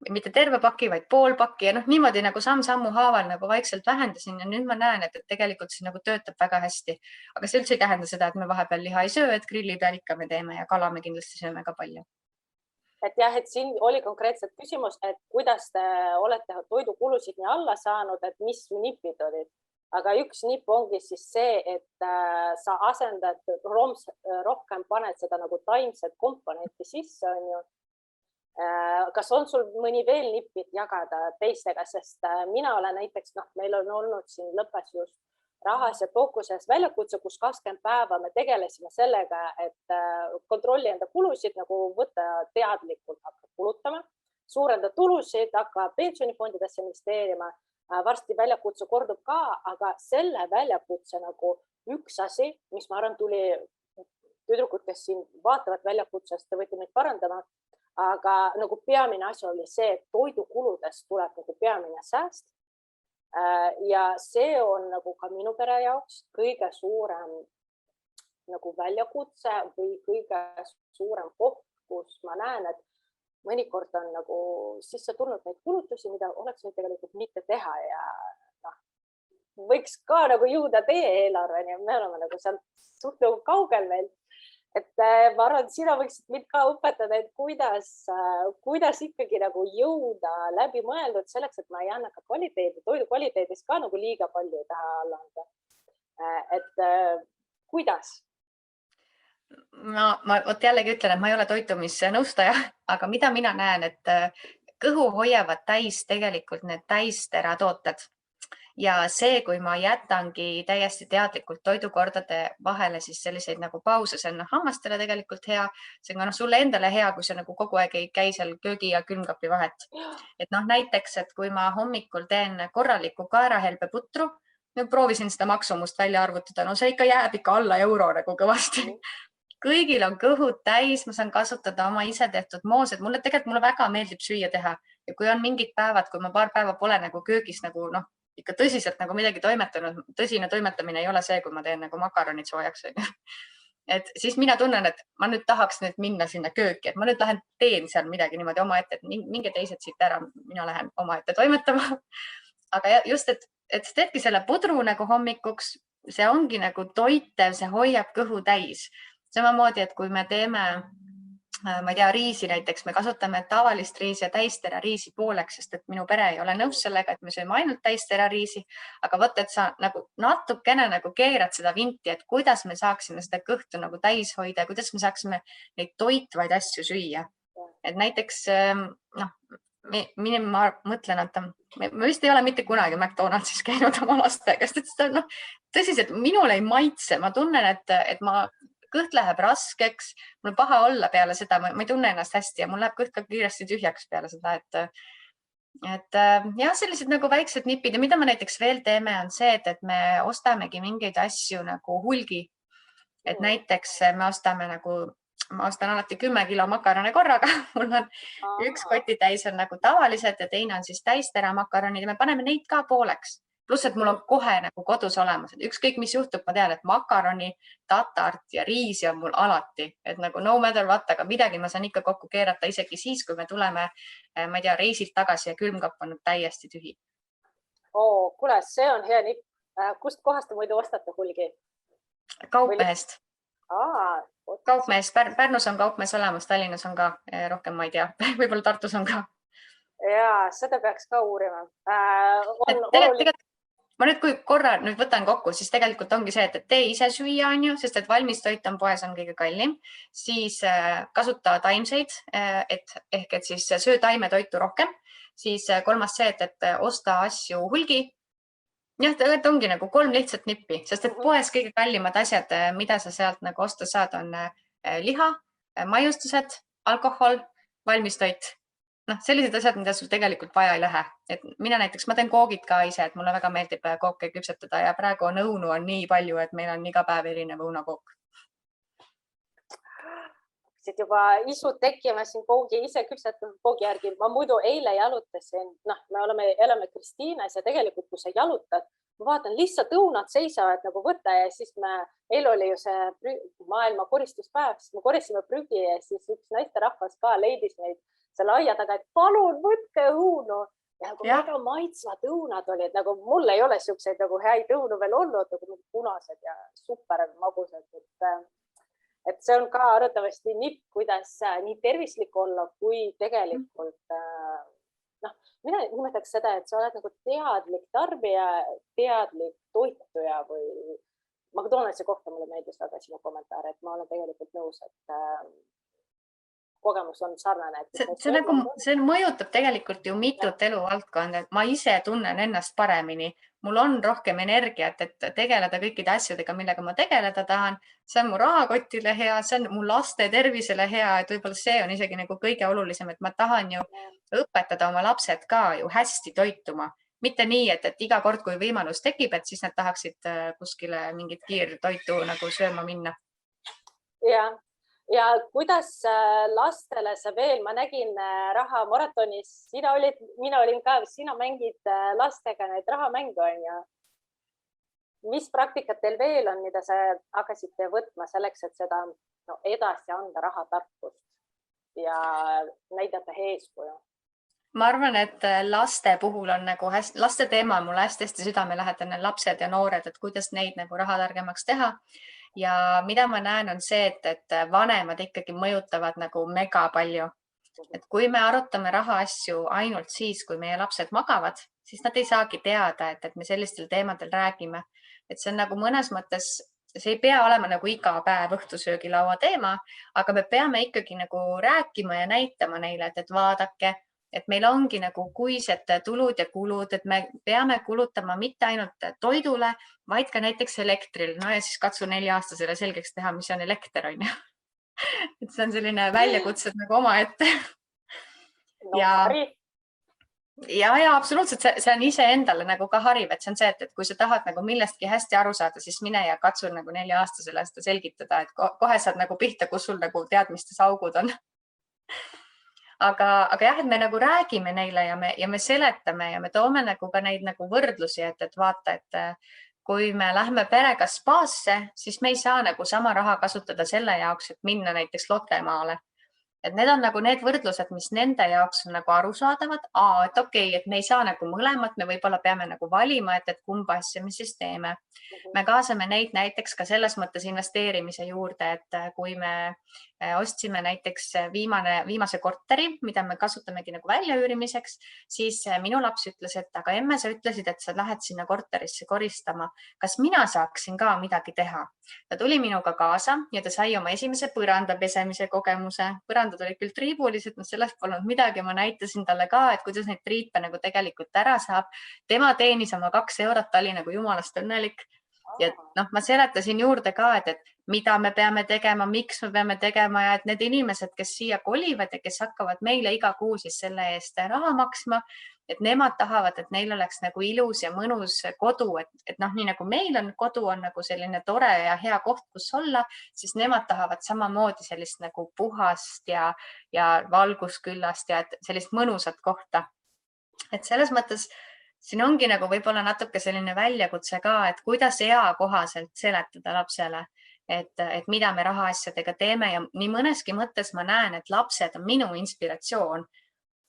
mitte terve paki, vaid pool paki ja niimoodi nagu samm-sammu haaval nagu vaikselt vähendasin ja nüüd ma näen, et tegelikult see nagu töötab väga hästi. Aga see üldse ei tähenda seda, et me vahepeal liha ei söö, et grilli peal ikka me teeme ja kala me kindlasti sööme ka palju. Et jah, et siin oli konkreetselt küsimus, et kuidas te olete toidukulusid nii alla saanud, et mis nipid olid. Aga üks nipp ongi siis see, et sa asendad rohkem paned seda nagu taimset komponenti sisse, on ju. Kas on sul mõni veel nippid jagada teistega, sest mina olen näiteks, meil on olnud siin lõppes just rahas ja fookuses väljakutse, kus 20 päeva me tegelesime sellega, et kontrolli enda kulusid, nagu võtta teadlikult hakkab kulutama, suurenda tulusid, hakkab pensionifondidesse investeerima. Varsti väljakutse kordub ka, aga selle väljakutse nagu üks asi, mis ma arvan tuli tüdrukud, kes siin vaatavad väljakutsest, te võite meid parandama, aga nagu peamine asi oli see, et toidukuludest tuleb nagu peamine sääst. Ja see on nagu ka minu pere jaoks kõige suurem nagu väljakutse või kõige suurem koht, kus ma näen, et mõnikord on nagu sisse tulnud neid kulutusi, mida oleks nüüd tegelikult mitte teha ja võiks ka nagu jõuda teie eelarveni ja me oleme nagu seal suht nagu kaugel veel. Et ma arvan, et sina võiksid mind ka õpetada, et kuidas ikkagi nagu jõuda läbi mõeldud selleks, et ma ei anna ka kvaliteedi, toidu kvaliteedis ka nagu liiga palju ei taha alla anda. Et kuidas? Ma võt jällegi ütlen, et ma ei ole toitumisnõustaja, aga mida mina näen, et kõhu hoiavad täis tegelikult need täisteratooted. Ja see, kui ma jätangi täiesti teadlikult toidukordade vahele, siis selliseid nagu pause, see on hammastele tegelikult hea, see on sulle endale hea, kui sa nagu kogu aeg ei käi seal köögi ja külmkapi vahet. Et näiteks, et kui ma hommikul teen korraliku kaerahelbe putru, proovisin seda maksumust välja arvutada, see ikka jääb ikka alla euro nagu kõvasti. Kõigil on kõhud täis, ma saan kasutada oma ise tehtud moosed. Mulle väga meeldib süüa teha ja kui on mingid päevad, kui ma paar päeva pole nagu köögis nagu ikka tõsiselt nagu midagi toimetanud, tõsine toimetamine ei ole see, kui ma teen nagu makaronid soojaks. Et siis mina tunnen, et ma nüüd tahaks nüüd minna sinna kööki, et ma nüüd lähen teen seal midagi niimoodi oma ette, et minge teised siit ära, mina lähen oma ette toimetama. Aga just, et teedki selle pudru nagu hommikuks, see ongi nagu toitev, see hoiab kõhu täis. Samamoodi, et kui me teeme, ma ei tea, riisi näiteks, me kasutame tavalist riisi ja täistera riisi pooleks, sest et minu pere ei ole nõus sellega, et me sööme ainult täistera riisi, aga võt, et sa nagu natukene nagu keerad seda vinti, et kuidas me saaksime seda kõhtu nagu täis hoida, kuidas me saaksime neid toitvaid asju süüa. Et näiteks, ma mõtlen, et me vist ei ole mitte kunagi McDonaldsis käinud oma lastega, sest tõsiselt minul ei maitse, ma tunnen, et ma kõht läheb raskeks, mul on paha olla peale seda, ma ei tunne ennast hästi ja mul läheb kõht ka kiiresti tühjaks peale seda, et jah, sellised nagu väiksed nipid ja mida me näiteks veel teeme, on see, et me ostamegi mingeid asju nagu hulgi. Et näiteks ma ostan alati 10 kilo makarone korraga, mul on üks koti täis on nagu tavalised ja teine on siis täistera makaronid ja me paneme neid ka pooleks. Pluss, et mul on kohe nagu kodus olemas, et ükskõik mis juhtub, ma tean, et makaroni, tatart ja riisi on mul alati, et nagu no matter what, aga midagi ma saan ikka kokku keerata isegi siis, kui me tuleme, ma ei tea, reisilt tagasi ja külmkapp on täiesti tühi. Kuule, see on hea nipp. Kust kohast te muidu ostate hulgi? Kaupmehest. Kaupmees, Pärnus on kaupmees olemas, Tallinnas on ka rohkem, ma ei tea, võib-olla Tartus on ka. Jaa, seda peaks ka uurima. Ma nüüd, kui korra nüüd võtan kokku, siis tegelikult ongi see, et tee ise süüa on ju, sest et valmis toit on poes on kõige kallim, siis kasuta taimseid, ehk et siis söö taimetoitu rohkem, siis kolmas see, et osta asju hulgi, jah, tegelikult ongi nagu 3 lihtsat nippi, sest et poes kõige kallimad asjad, mida sa sealt nagu osta saad, on liha, maiustused, alkohol, valmistoit. Noh, sellised asjad, mida sul tegelikult vaja ei lähe. Et mina näiteks, ma teen koogid ka ise, et mulle väga meeldib kooke küpsetada ja praegu on õunu on nii palju, et meil on iga päev erinev õunakook. Siit juba isud tekkima siin koogi, ise küpsetatud koogi järgi. Ma muidu eile jalutasin, me elame Kristiines ja tegelikult, kui sa jalutad, ma vaatan, lihtsalt õunad seisavad nagu võtta ja siis eile oli ju see maailma koristuspäev, siis me korisime prügi ja siis üks naisterahvas ka leidis neid selle aia taga, et palun võtke õunu. Ja nagu väga maitsvad õunad olid, nagu mul ei ole siukseid nagu häid õunu veel olnud, nagu punased ja super magusad. Et see on ka arvatavasti nipp, kuidas nii tervislik olla, kui tegelikult, mina nimetaks seda, et sa oled nagu teadlik tarbija, teadlik toituja või McDonaldsi kohta mulle meeldis väga sinu kommentaar, et ma olen tegelikult nõus, et kogemus on sarnane. See mõjutab tegelikult ju mitut eluvaldkonda, et ma ise tunnen ennast paremini. Mul on rohkem energiat, et tegeleda kõikide asjadega, millega ma tegeleda tahan. See on mu rahakotile hea, see on mu laste tervisele hea, et võib-olla see on isegi nagu kõige olulisem, et ma tahan ju õpetada oma lapsed ka ju hästi toituma. Mitte nii, et iga kord, kui võimalus tekib, et siis nad tahaksid kuskile mingit kiirtoitu nagu sööma minna. Ja kuidas lastele sa veel, ma nägin raha maratonis, mina olin ka, sina mängid lastega neid rahamänge on ja mis praktikat teil veel on, mida sa hakkasite võtma selleks, et seda edasi anda rahatarkust ja näidata eeskuju? Ma arvan, et laste puhul on nagu laste teema on mulle hästi südamelähedane, lapsed ja noored, et kuidas neid nagu rahatargemaks teha. Ja mida ma näen on see, et vanemad ikkagi mõjutavad nagu mega palju. Et kui me arutame rahaasju ainult siis, kui meie lapsed magavad, siis nad ei saagi teada, et me sellistel teemadel räägime. Et see on nagu mõnes mõttes, see ei pea olema nagu iga päev õhtusöögilaua teema, aga me peame ikkagi nagu rääkima ja näitama neile, et vaadake, et meil ongi nagu kuised tulud ja kulud, et me peame kulutama mitte ainult toidule, vaid ka näiteks elektril. No ja siis katsu 4-aastasele selgeks teha, mis on elekter, on ju. Et see on selline väljakutsed nagu oma ette. Ja absoluutselt, see on ise endale nagu ka hariv, et see on see, et kui sa tahad nagu millestki hästi aru saada, siis mine ja katsu nagu 4-aastasele seda selgitada, et kohe saad nagu pihta, kus sul nagu teadmistes augud on. Aga jah, et me nagu räägime neile ja me seletame ja me toome nagu ka neid nagu võrdlusi, et vaata, et kui me lähme perega spaasse, siis me ei saa nagu sama raha kasutada selle jaoks, et minna näiteks Lotkemaale. Et need on nagu need võrdlused, mis nende jaoks on nagu arusaadavad. Et okei, et me ei saa nagu mõlemat, me võib-olla peame nagu valima, et kumba asja me siis teeme. Me kaasame neid näiteks ka selles mõttes investeerimise juurde, et kui me ostsime näiteks viimase korteri, mida me kasutamegi nagu väljaüürimiseks, siis minu laps ütles, et aga emme, sa ütlesid, et sa lähed sinna korterisse koristama. Kas mina saaksin ka midagi teha? Ta tuli minuga kaasa ja ta sai oma esimese põranda pesemise kogemuse. Põrandad olid küll triibulised, sellest polnud midagi. Ma näitasin talle ka, et kuidas neid triipe nagu tegelikult ära saab. Tema teenis oma 2 eurot, ta oli nagu jumalast õnnelik. Ja ma seletasin juurde ka, et mida me peame tegema, miks me peame tegema ja et need inimesed, kes siia kolivad ja kes hakkavad meile iga kuu siis selle eest raha maksma, et nemad tahavad, et neil oleks nagu ilus ja mõnus kodu, et nii nagu meil on kodu on nagu selline tore ja hea koht, kus olla, siis nemad tahavad samamoodi sellist nagu puhast ja valgusküllast ja sellist mõnusat kohta. Et selles mõttes siin ongi nagu võib-olla natuke selline väljakutse ka, et kuidas eakohaselt seletada lapsele, et mida me rahaasjadega teeme ja nii mõneski mõttes ma näen, et lapsed on minu inspiratsioon.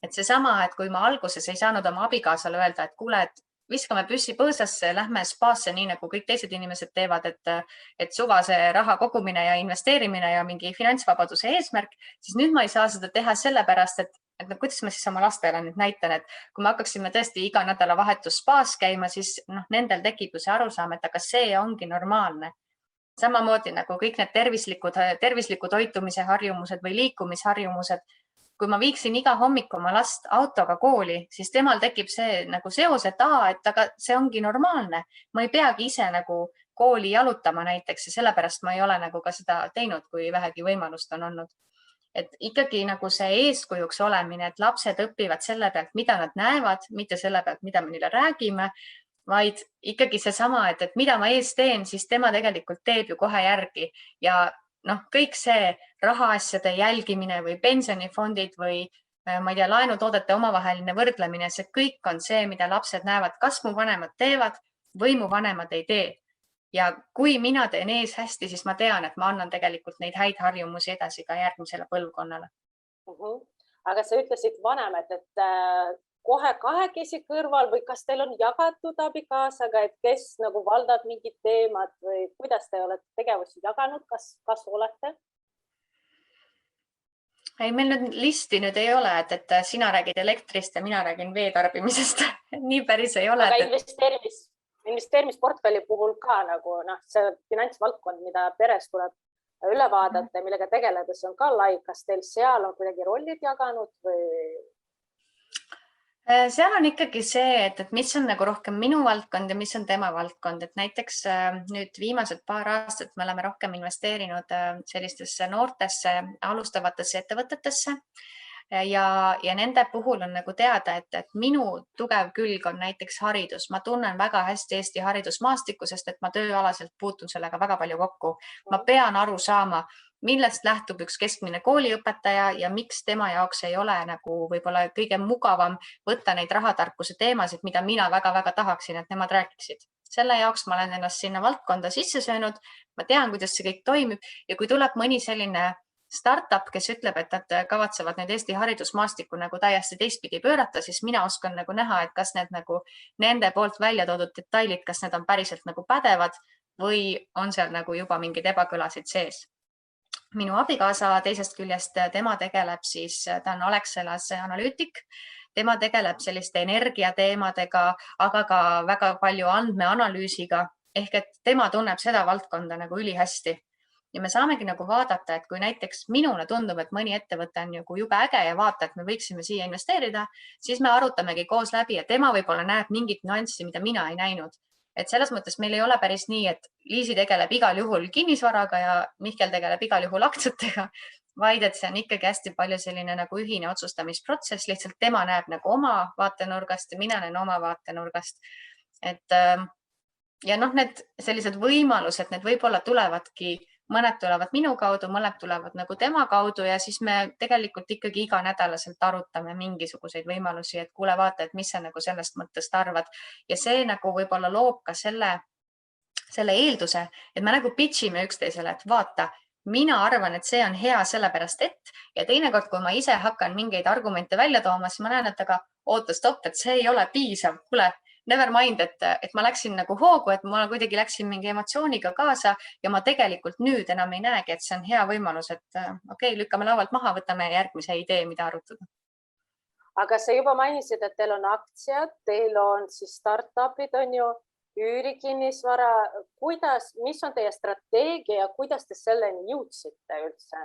Et seesama, et kui ma alguses ei saanud oma abikaasale öelda, et kuule, et viskame püssi põõsasse, lähme spaasse nii nagu kõik teised inimesed teevad, et suvase raha kogumine ja investeerimine ja mingi finantsvabaduse eesmärk, siis nüüd ma ei saa seda teha sellepärast, et kuidas ma siis oma lastele nüüd näitan, et kui me hakkaksime tõesti iga nädalavahetus spaas käima, siis nendel tekib ju see arusaam, et aga see ongi normaalne. Samamoodi nagu kõik need tervisliku toitumise harjumused või liikumisharjumused. kui ma viiksin iga hommik oma last autoga kooli, siis temal tekib see nagu seos, et aga see ongi normaalne. Ma ei peagi ise nagu kooli jalutama näiteks ja sellepärast ma ei ole nagu ka seda teinud, kui vähegi võimalust on olnud. Et ikkagi nagu see eeskujuks olemine, et lapsed õpivad selle pealt, mida nad näevad, mitte selle pealt, mida me neile räägime, vaid ikkagi seesama, et mida ma ees teen, siis tema tegelikult teeb ju kohe järgi ja kõik see rahaasjade jälgimine või pensionifondid või ma ei tea, laenutoodete omavaheline võrdlemine, see kõik on see, mida lapsed näevad, kas mu vanemad teevad või mu vanemad ei tee. Ja kui mina teen ees hästi, siis ma tean, et ma annan tegelikult neid häid harjumusi edasi ka järgmisele põlvkonnale. Aga sa ütlesid vanemad, et kohe kahekesi kõrval või kas teil on jagatud abikaasaga, et kes nagu valdab mingid teemad või kuidas te olete tegevusi jaganud, kas olete? Ei, meil nüüd listi nüüd ei ole, et sina räägid elektrist ja mina räägin veetarbimisest. Nii päris ei ole. Aga investeerimisportfelli puhul ka nagu see finantsvaldkond, mida peres tuleb üle vaadata ja millega tegeleda, see on ka lai. Kas teil seal on kuidagi rollid jaganud või? Seal on ikkagi see, et mis on nagu rohkem minu valdkond ja mis on tema valdkond, et näiteks nüüd viimased paar aastat me oleme rohkem investeerinud sellistesse noortesse alustavatesse ettevõtetesse ja nende puhul on nagu teada, et minu tugev külg on näiteks haridus. Ma tunnen väga hästi Eesti haridusmaastikku, sest et ma tööalaselt puutun sellega väga palju kokku. Ma pean aru saama, millest lähtub üks keskmine kooliõpetaja ja miks tema jaoks ei ole nagu võib-olla kõige mugavam võtta neid rahatarkuse teemasid, mida mina väga-väga tahaksin, et nemad rääkiksid. Selle jaoks ma olen ennast sinna valdkonda sisse söönud, ma tean, kuidas see kõik toimib ja kui tuleb mõni selline startup, kes ütleb, et nad kavatsevad nüüd Eesti haridusmaastikku nagu täiesti teistpidi pöörata, siis mina oskan nagu näha, et kas need nagu nende poolt välja toodud detailid, kas need on päriselt nagu pädevad või on seal nagu juba mingid ebakõlasid sees. Minu abikaasa teisest küljest, tema tegeleb siis, ta on Alexelas analüütik, tema tegeleb selliste energiateemadega, aga ka väga palju andmeanalüüsiga, ehk et tema tunneb seda valdkonda nagu ülihästi. Ja me saamegi nagu vaadata, et kui näiteks minule tundub, et mõni ettevõte on nagu jube äge ja vaata, et me võiksime siia investeerida, siis me arutamegi koos läbi ja tema võib-olla näeb mingit nüanssi, mida mina ei näinud. Et selles mõttes meil ei ole päris nii, et Liisi tegeleb igal juhul kinnisvaraga ja Mihkel tegeleb igal juhul aktsiatega, vaid et see on ikkagi hästi palju selline nagu ühine otsustamisprotsess, lihtsalt tema näeb nagu oma vaatenurgast ja mina näen oma vaatenurgast. Ja need sellised võimalused, need võib-olla tulevadki, mõned tulevad minu kaudu, mõned tulevad nagu tema kaudu ja siis me tegelikult ikkagi iga nädalaselt arutame mingisuguseid võimalusi, et kuule vaata, et mis sa nagu sellest mõttest arvad. Ja see nagu võib-olla loob ka selle eelduse, et me nagu pitchime üksteisele, et vaata, mina arvan, et see on hea sellepärast, et ja teinekord, kui ma ise hakkan mingeid argumente välja tooma, siis ma näen, et aga oota, stopp, et see ei ole piisav. Kuule, never mind, et ma läksin nagu hoogu, et ma kuidagi läksin mingi emotsiooniga kaasa ja ma tegelikult nüüd enam ei näegi, et see on hea võimalus, et okei, lükkame laualt maha, võtame järgmise idee, mida arutada. Aga sa juba mainisid, et teil on aktsiad, teil on siis startupid, on ju, üürikinnisvara. Mis on teie strateegia ja kuidas te selleni jõudsite üldse?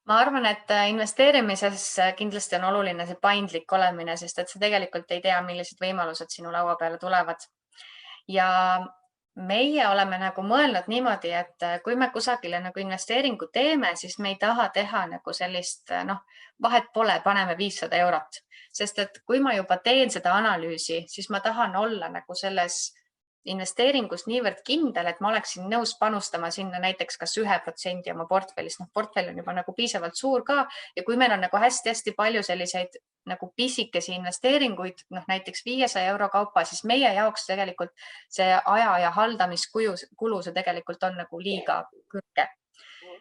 Ma arvan, et investeerimises kindlasti on oluline see paindlik olemine, sest et sa tegelikult ei tea, millised võimalused sinu laua peale tulevad. Ja meie oleme nagu mõelnud niimoodi, et kui me kusagile nagu investeeringu teeme, siis me ei taha teha nagu sellist, vahet pole, paneme 500 €. Sest et kui ma juba teen seda analüüsi, siis ma tahan olla nagu selles investeeringus niivõrd kindel, et ma oleksin nõus panustama sinna näiteks kas 1% oma portfellist. Portfell on juba nagu piisavalt suur ka ja kui meil on nagu hästi-hästi palju selliseid nagu pisikesi investeeringuid, näiteks 500 € kaupa, siis meie jaoks tegelikult see aja ja haldamiskulu see tegelikult on nagu liiga kõrge.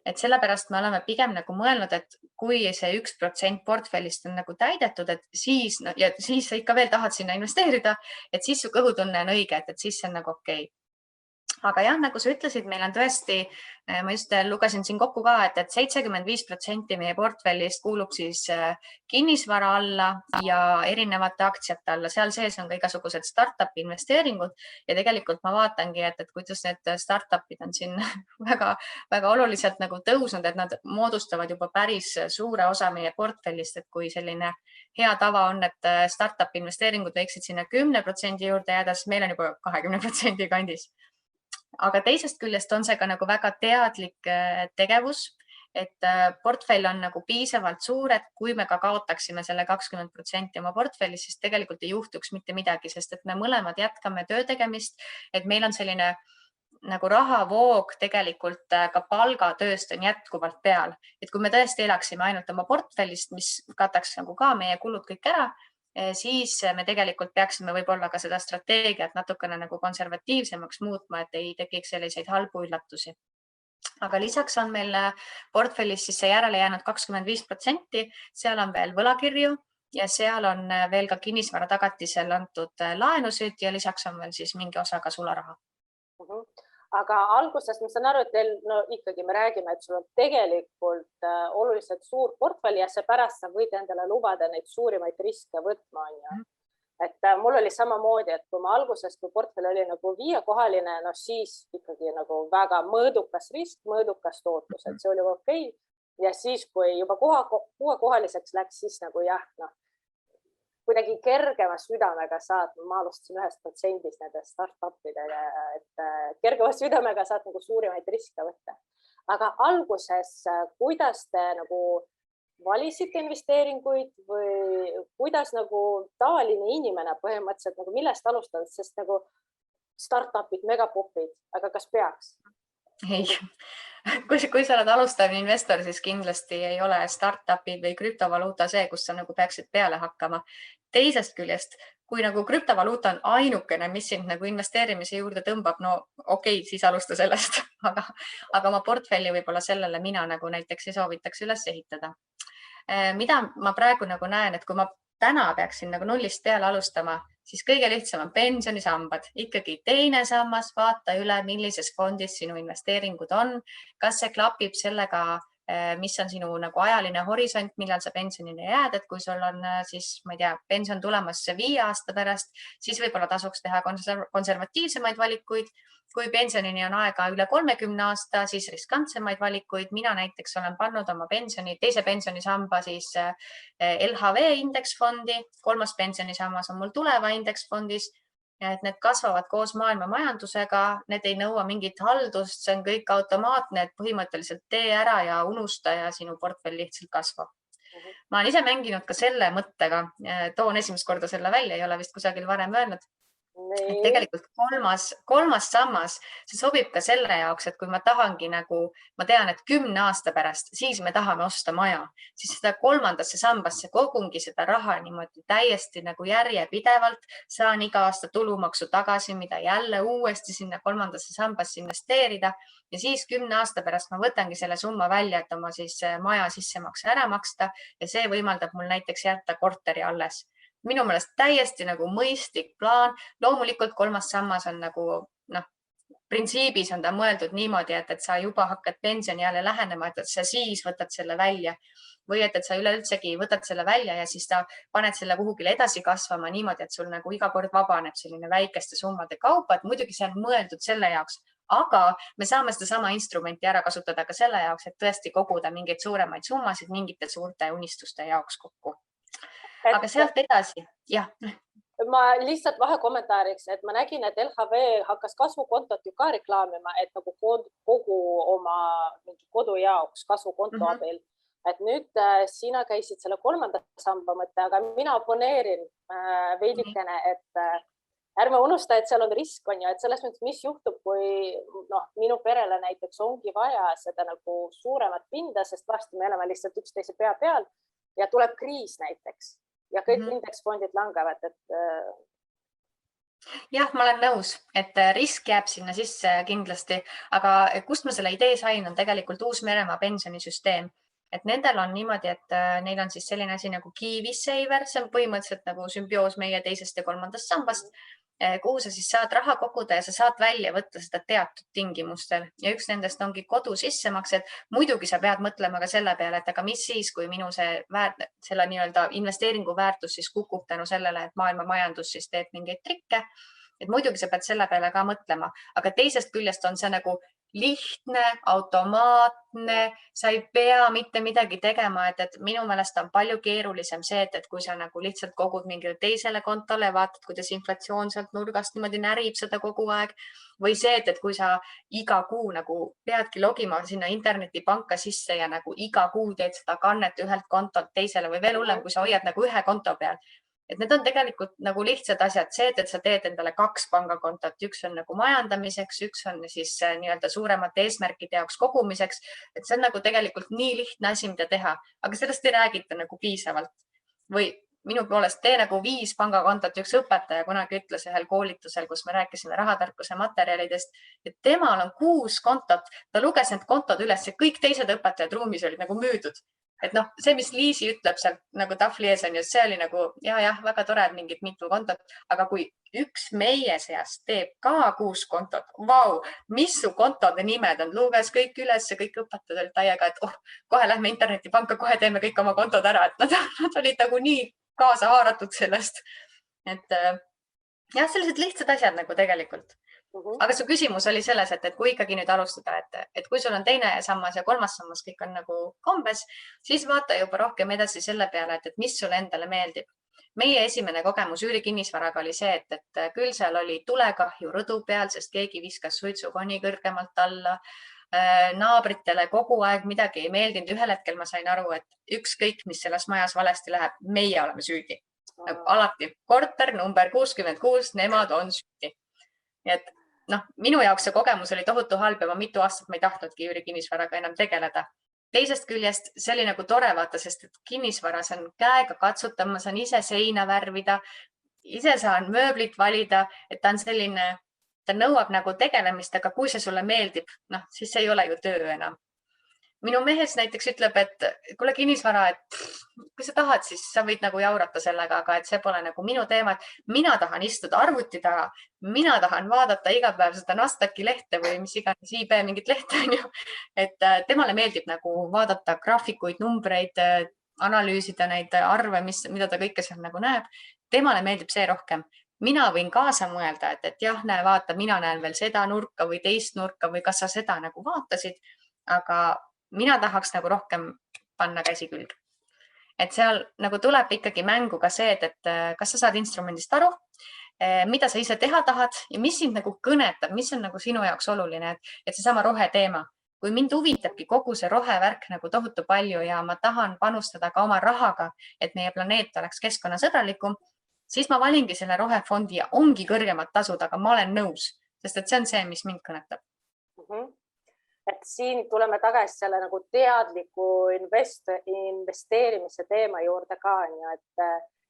Et sellepärast me oleme pigem nagu mõelnud, et kui see 1% portfellist on nagu täidetud, et siis sa ikka veel tahad sinna investeerida, et siis su kõhutunne on õige, et siis see on nagu okei. Aga jah, nagu sa ütlesid, meil on tõesti, ma just lugesin siin kokku ka, et 75% meie portfellist kuulub siis kinnisvara alla ja erinevate aktsiate alla. Seal sees on ka igasugused startup investeeringud ja tegelikult ma vaatangi, et kuidas need startupid on siin väga, väga oluliselt nagu tõusnud, et nad moodustavad juba päris suure osa meie portfellist, et kui selline hea tava on, et startup investeeringud võiksid sinna 10% juurde jääda, siis meil on juba 20% kandis. Aga teisest küljest on see ka nagu väga teadlik tegevus, et portfell on nagu piisavalt suur, et kui me ka kaotaksime selle 20% oma portfellis, siis tegelikult ei juhtuks mitte midagi, sest et me mõlemad jätkame töö tegemist, et meil on selline nagu rahavoog tegelikult ka palgatööst on jätkuvalt peal. Et kui me tõesti elaksime ainult oma portfellist, mis kataks nagu ka meie kulud kõik ära, siis me tegelikult peaksime võib-olla ka seda strateegiat natukene nagu konservatiivsemaks muutma, et ei tekiks selliseid halbu üllatusi. Aga lisaks on meil portfellis siis see järele jäänud 25%, seal on veel võlakirju ja seal on veel ka kinnisvara tagatisel antud laenusid ja lisaks on veel siis mingi osa ka sularaha. Aga alguses ma saan aru, et teil ikkagi me räägime, et sul on tegelikult oluliselt suur portfell ja seepärast sa võid endale lubada neid suurimaid riske võtma. Et mul oli samamoodi, et kui ma alguses, kui portfell oli nagu 5-kohaline, siis ikkagi nagu väga mõõdukas risk, mõõdukas tootlus, et see oli okei. Ja siis, kui juba 6-kohaliseks läks, siis nagu jah, kuidagi kergema südamega saad, ma alustasin 1% nende startupidega, et kergema südamega saad nagu suurimaid riske võtta. Aga alguses, kuidas te nagu valisite investeeringuid või kuidas nagu tavaline inimene põhimõtteliselt nagu millest alustad, sest nagu startupid, megapopid, aga kas peaks? Ei, kui sa oled alustav investor, siis kindlasti ei ole startupid või krüptovaluuta see, kus sa nagu peaksid peale hakkama. Teisest küljest, kui nagu krüptovaluuta on ainukene, mis sind nagu investeerimise juurde tõmbab, okei, siis alusta sellest, aga oma portfelli võib-olla sellele mina nagu näiteks ei soovitaks üles ehitada. Mida ma praegu nagu näen, et kui ma täna peaksin nagu nullist peale alustama, siis kõige lihtsam on pensionisambad. Ikkagi teine sammas, vaata üle, millises fondis sinu investeeringud on, kas see klapib sellega, mis on sinu nagu ajaline horisont, millal sa pensionini jääd, et kui sul on siis, ma ei tea, pension tulemas 5 aasta pärast, siis võib-olla tasuks teha konservatiivsemaid valikuid. Kui pensionini on aega üle 30 aasta, siis riskantsemaid valikuid. Mina näiteks olen pannud oma teise pensionisamba siis LHV indeksfondi, 3. pensionisammas on mul Tuleva indeksfondis. Et need kasvavad koos maailma majandusega, need ei nõua mingit haldust, see on kõik automaatne, et põhimõtteliselt tee ära ja unusta ja sinu portfell lihtsalt kasvab. Ma olen ise mänginud ka selle mõttega, toon esimest korda selle välja, ei ole vist kusagil varem öelnud. Et tegelikult kolmas sammas, see sobib ka selle jaoks, et kui ma tahangi nagu, ma tean, et 10 aasta pärast, siis me tahame osta maja, siis seda 3. sambasse kogungi seda raha niimoodi täiesti nagu järjepidevalt, saan iga aasta tulumaksu tagasi, mida jälle uuesti sinna 3. sambasse investeerida ja siis 10 aasta pärast ma võtangi selle summa välja, et oma siis maja sissemakse ära maksta ja see võimaldab mul näiteks jätta korteri alles. Minu meelest täiesti nagu mõistlik plaan. Loomulikult 3. sammas on nagu, printsiibis on ta mõeldud niimoodi, et sa juba hakkad pensioni jälle lähenema, et sa siis võtad selle välja või et sa üleüldsegi võtad selle välja ja siis ta paned selle kuhugile edasi kasvama niimoodi, et sul nagu iga kord vabaneb selline väikeste summade kaupa, et muidugi see on mõeldud selle jaoks, aga me saame seda sama instrumenti ära kasutada ka selle jaoks, et tõesti koguda mingeid suuremaid summasid mingite suurte unistuste jaoks kokku. Aga sealt edasi, jah. Ma lihtsalt vahekommentaariks, et ma nägin, et LHV hakkas kasvukontot ju ka reklaamima, et nagu kogu oma mingi kodu jaoks kasvukonto abil. Et nüüd sina käisid selle 3. samba mõtte, aga mina oponeerin veidikene, et ärme unusta, et seal on risk, et selles mõttes, mis juhtub, kui minu perele näiteks ongi vaja seda nagu suuremat pinda, sest varsti me oleme lihtsalt üksteise pea peal ja tuleb kriis näiteks. Ja kõik indeksfondid langevad, et... Jah, ma olen nõus, et risk jääb sinna sisse kindlasti, aga kust ma selle idee sain, on tegelikult Uus-Meremaa pensionisüsteem. Et nendel on niimoodi, et neil on siis selline asi nagu Kiwi Saver, see on põhimõtteliselt nagu sümbioos meie 2. ja 3. sambast. kuhu sa siis saad raha koguda ja sa saad välja võtta seda teatud tingimustel ja üks nendest ongi kodu sissemaksed. Muidugi sa pead mõtlema ka selle peale, et aga mis siis, kui minu selle nii-öelda investeeringu väärtus siis kukub tänu sellele, et maailma majandus siis teeb mingeid trikke. Et muidugi sa pead selle peale ka mõtlema, aga teisest küljest on see nagu lihtne, automaatne, sa ei pea mitte midagi tegema, et minu meelest on palju keerulisem see, et kui sa nagu lihtsalt kogud mingile teisele kontole, vaatad, kuidas inflatsioon sealt nurgast niimoodi närib seda kogu aeg või see, et kui sa iga kuu nagu peadki logima sinna internetipanka sisse ja nagu iga kuu teed seda kannet ühelt kontolt teisele või veel hullem, kui sa hoiad nagu ühe konto peal. Et need on tegelikult nagu lihtsad asjad, see, et sa teed endale 2 pangakontot, üks on nagu majandamiseks, üks on siis nii-öelda suuremate eesmärkide jaoks kogumiseks, et see on nagu tegelikult nii lihtne asi, mida teha, aga sellest ei räägita nagu piisavalt. Või minu poolest tee nagu 5 pangakontot, üks õpetaja kunagi ütles ühel koolitusel, kus me rääkisime rahatarkuse materjalidest, et temal on 6 kontot, ta luges need kontod üles ja kõik teised õpetajad ruumis olid nagu müüdud. Et noh, see, mis Liisi ütleb sealt nagu tahvli ees on, just see oli nagu jah, väga tore, mingid mitu kontot, aga kui üks meie seast teeb ka 6 kontot, vau, mis su kontode nimed on, luges kõik üles ja kõik õpetajad olid täiega, et kohe lähme internetipanka, kohe teeme kõik oma kontod ära, et nad olid nagu nii kaasa haaratud sellest. Et jah, sellised lihtsad asjad nagu tegelikult. Aga su küsimus oli selles, et kui ikkagi nüüd alustada, et kui sul on teine sammas ja 3. sammas, kõik on nagu kombes, siis vaata juba rohkem edasi selle peale, et mis sulle endale meeldib. Meie esimene kogemus üürikinnisvaraga oli see, et küll seal oli tulekahju rõdu peal, sest keegi viskas suitsukoni kõrgemalt alla. Naabritele kogu aeg midagi ei meeldinud. Ühel hetkel ma sain aru, et ükskõik, mis selles majas valesti läheb, meie oleme süüdi. Alati korter number 66, nemad on süüdi. Et minu jaoks see kogemus oli tohutu halb ja ma mitu aastat ma ei tahtnudki üürikinnisvaraga enam tegeleda. Teisest küljest see oli nagu tore vaata, sest et kinnisvaras on käega katsutav, ma saan ise seina värvida, ise saan mööblit valida, et ta on selline, ta nõuab nagu tegelemist, aga kui see sulle meeldib, siis see ei ole ju töö enam. Minu mehes näiteks ütleb, et kuule kinnisvara, et kui sa tahad, siis sa võid nagu jaurata sellega, aga et see pole nagu minu teema. Mina tahan istuda arvuti taga, mina tahan vaadata iga päev seda Nasdaqi lehte või mis iganes IB mingit lehte on ju. Et temale meeldib nagu vaadata graafikuid, numbreid, analüüsida neid arve, mida ta kõike seal nagu näeb. Temale meeldib see rohkem. Mina võin kaasa mõelda, et jah, näe, vaata, mina näen veel seda nurka või teist nurka või kas sa seda nagu vaatasid, aga mina tahaks nagu rohkem panna käsi külg. Et seal nagu tuleb ikkagi mängu ka see, et kas sa saad instrumendist aru, mida sa ise teha tahad ja mis sind nagu kõnetab, mis on nagu sinu jaoks oluline, et seesama roheteema. Kui mind huvitabki kogu see rohevärk nagu tohutu palju ja ma tahan panustada ka oma rahaga, et meie planeet oleks keskkonnasõbralikum, siis ma valingi selle rohefondi ja ongi kõrgemad tasud, aga ma olen nõus, sest et see on see, mis mind kõnetab. Et siin tuleme tagasi selle nagu teadliku investeerimise teema juurde ka, et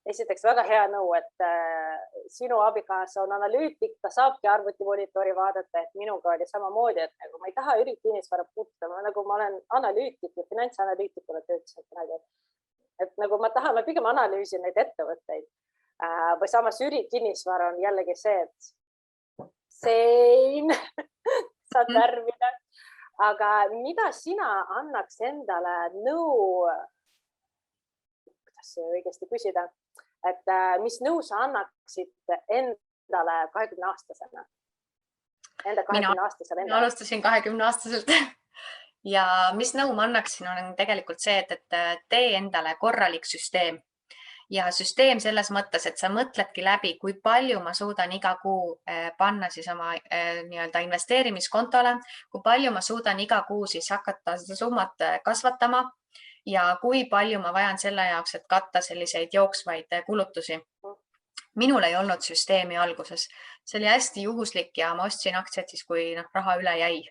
esiteks väga hea nõu, et sinu abikaasa on analüütik, ta saabki arvutimonitori vaadata, et minuga oli samamoodi, et nagu ma ei taha üürikinnisvara puutuda, nagu ma olen analüütik ja finantsanalüütikuna töötasin kunagi. Et nagu ma pigem analüüsin neid ettevõtteid või samas üürikinnisvara on jällegi see, et sein saad värvida. Aga mida sina annaks endale nõu, kuidas see õigesti küsida, et mis nõu sa annaksid endale 20-aastasena? Mina alustasin 20-aastaselt ja mis nõu ma annaksin on tegelikult see, et tee endale korralik süsteem. Ja süsteem selles mõttes, et sa mõtledki läbi, kui palju ma suudan iga kuu panna siis oma nii-öelda investeerimiskontole, kui palju ma suudan iga kuu siis hakata seda summat kasvatama ja kui palju ma vajan selle jaoks, et katta selliseid jooksvaid kulutusi. Minul ei olnud süsteemi alguses. See oli hästi juhuslik ja ma ostsin aktsiat siis, kui raha üle jäi.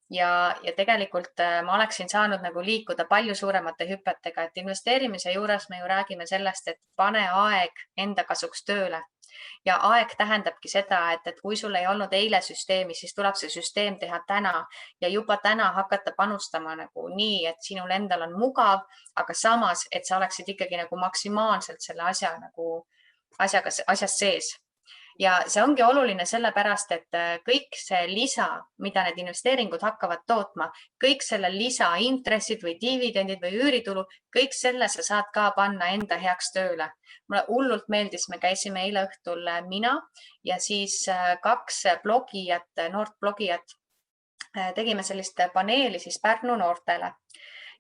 Ja tegelikult ma oleksin saanud nagu liikuda palju suuremate hüpetega, et investeerimise juures me ju räägime sellest, et pane aeg enda kasuks tööle. Ja aeg tähendabki seda, et kui sul ei olnud eile süsteemi, siis tuleb see süsteem teha täna ja juba täna hakata panustama nagu nii, et sinul endal on mugav, aga samas, et sa oleksid ikkagi nagu maksimaalselt selle asjas sees. ja see ongi oluline sellepärast, et kõik see lisa, mida need investeeringud hakkavad tootma, kõik selle lisa intressid või dividendid või üüritulu, kõik selle sa saad ka panna enda heaks tööle. Mulle hullult meeldis, me käisime eile õhtul mina ja siis 2 blogijat, noort blogijat, tegime sellist paneeli siis Pärnu noortele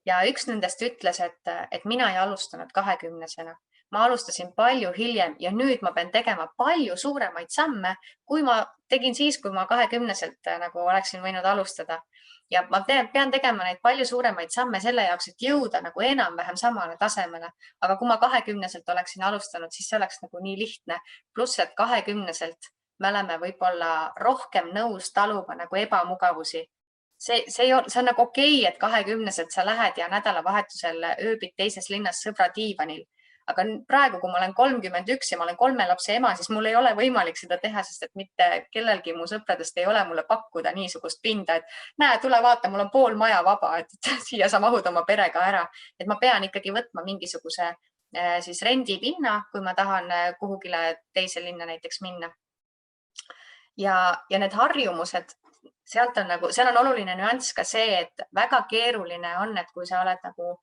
ja üks nendest ütles, et mina ei alustanud 20-sena. Ma alustasin palju hiljem ja nüüd ma pean tegema palju suuremaid samme, kui ma tegin siis, kui ma 20-selt nagu oleksin võinud alustada. Ja ma pean tegema neid palju suuremaid samme selle jaoks, et jõuda nagu enam-vähem samale tasemele. Aga kui ma 20-selt oleksin alustanud, siis see oleks nagu nii lihtne. Pluss, et 20-selt me oleme võib-olla rohkem nõus taluma nagu ebamugavusi. See on nagu okei, et 20-selt sa lähed ja nädalavahetusel ööbid teises linnas sõbra diivanil. Aga praegu, kui ma olen 31 ja ma olen 3 lapse ema, siis mul ei ole võimalik seda teha, sest et mitte kellelgi mu sõpradest ei ole mulle pakkuda niisugust pinda, et näe, tule vaata, mul on pool maja vaba, et siia sa mahud oma perega ära. Et ma pean ikkagi võtma mingisuguse siis rendipinna, kui ma tahan kuhugile teise linna näiteks minna. Ja need harjumused, seal on oluline nüanss ka see, et väga keeruline on, et kui sa oled nagu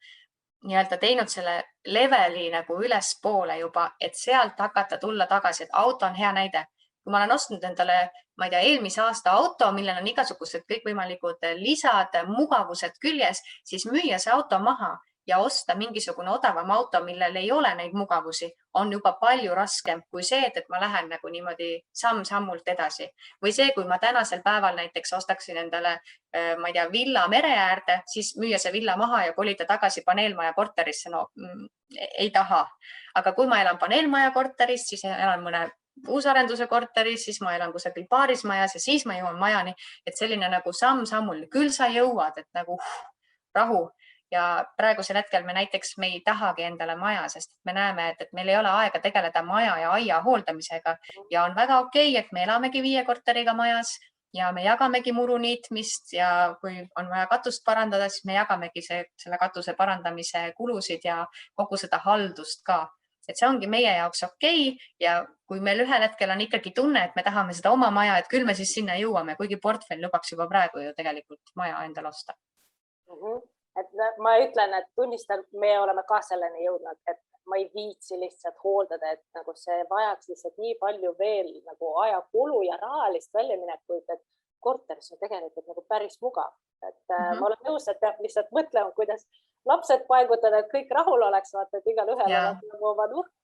nii-öelda teinud selle leveli nagu ülespoole juba, et sealt hakata tulla tagasi, et auto on hea näide. Kui ma olen ostnud endale, ma ei tea, eelmise aasta auto, millel on igasugused kõikvõimalikud lisad, mugavused küljes, siis müüa see auto maha ja osta mingisugune odavam auto, millel ei ole neid mugavusi, on juba palju raskem kui see, et ma lähen nagu niimoodi samm-sammult edasi. Või see, kui ma tänasel päeval näiteks ostaksin endale, ma ei tea, villa mere äärde, siis müüa see villa maha ja kolida tagasi paneelmaja korterisse. No ei taha. Aga kui ma elan paneelmaja korteris, siis elan mõne uusarenduse korteris, siis ma elan kusagil paarismajas ja siis ma jõuan majani, et selline nagu samm-sammul. Küll sa jõuad, et nagu rahu. Ja praegusel hetkel me ei tahagi endale maja, sest me näeme, et meil ei ole aega tegeleda maja ja aia hooldamisega ja on väga okei, et me elamegi 5 korteriga majas ja me jagamegi muru niitmist ja kui on vaja katust parandada, siis me jagamegi selle katuse parandamise kulusid ja kogu seda haldust ka. Et see ongi meie jaoks okei ja kui meil ühel hetkel on ikkagi tunne, et me tahame seda oma maja, et küll me siis sinna jõuame, kuigi portfell lubaks juba praegu ju tegelikult maja endale osta. Et ma ütlen, et tunnistan, me oleme ka selleni jõudnud, et ma ei viitsi lihtsalt hooldada, et nagu see vajaks lihtsalt nii palju veel nagu ajakulu ja rahalist väljaminekuid, et korteris on tegelikult nagu päris mugav. Et ma olen nõus, et peab lihtsalt mõtlema, kuidas lapsed paigutada, et kõik rahul oleks, vaata, et igal ühel oleks nagu oma nurk.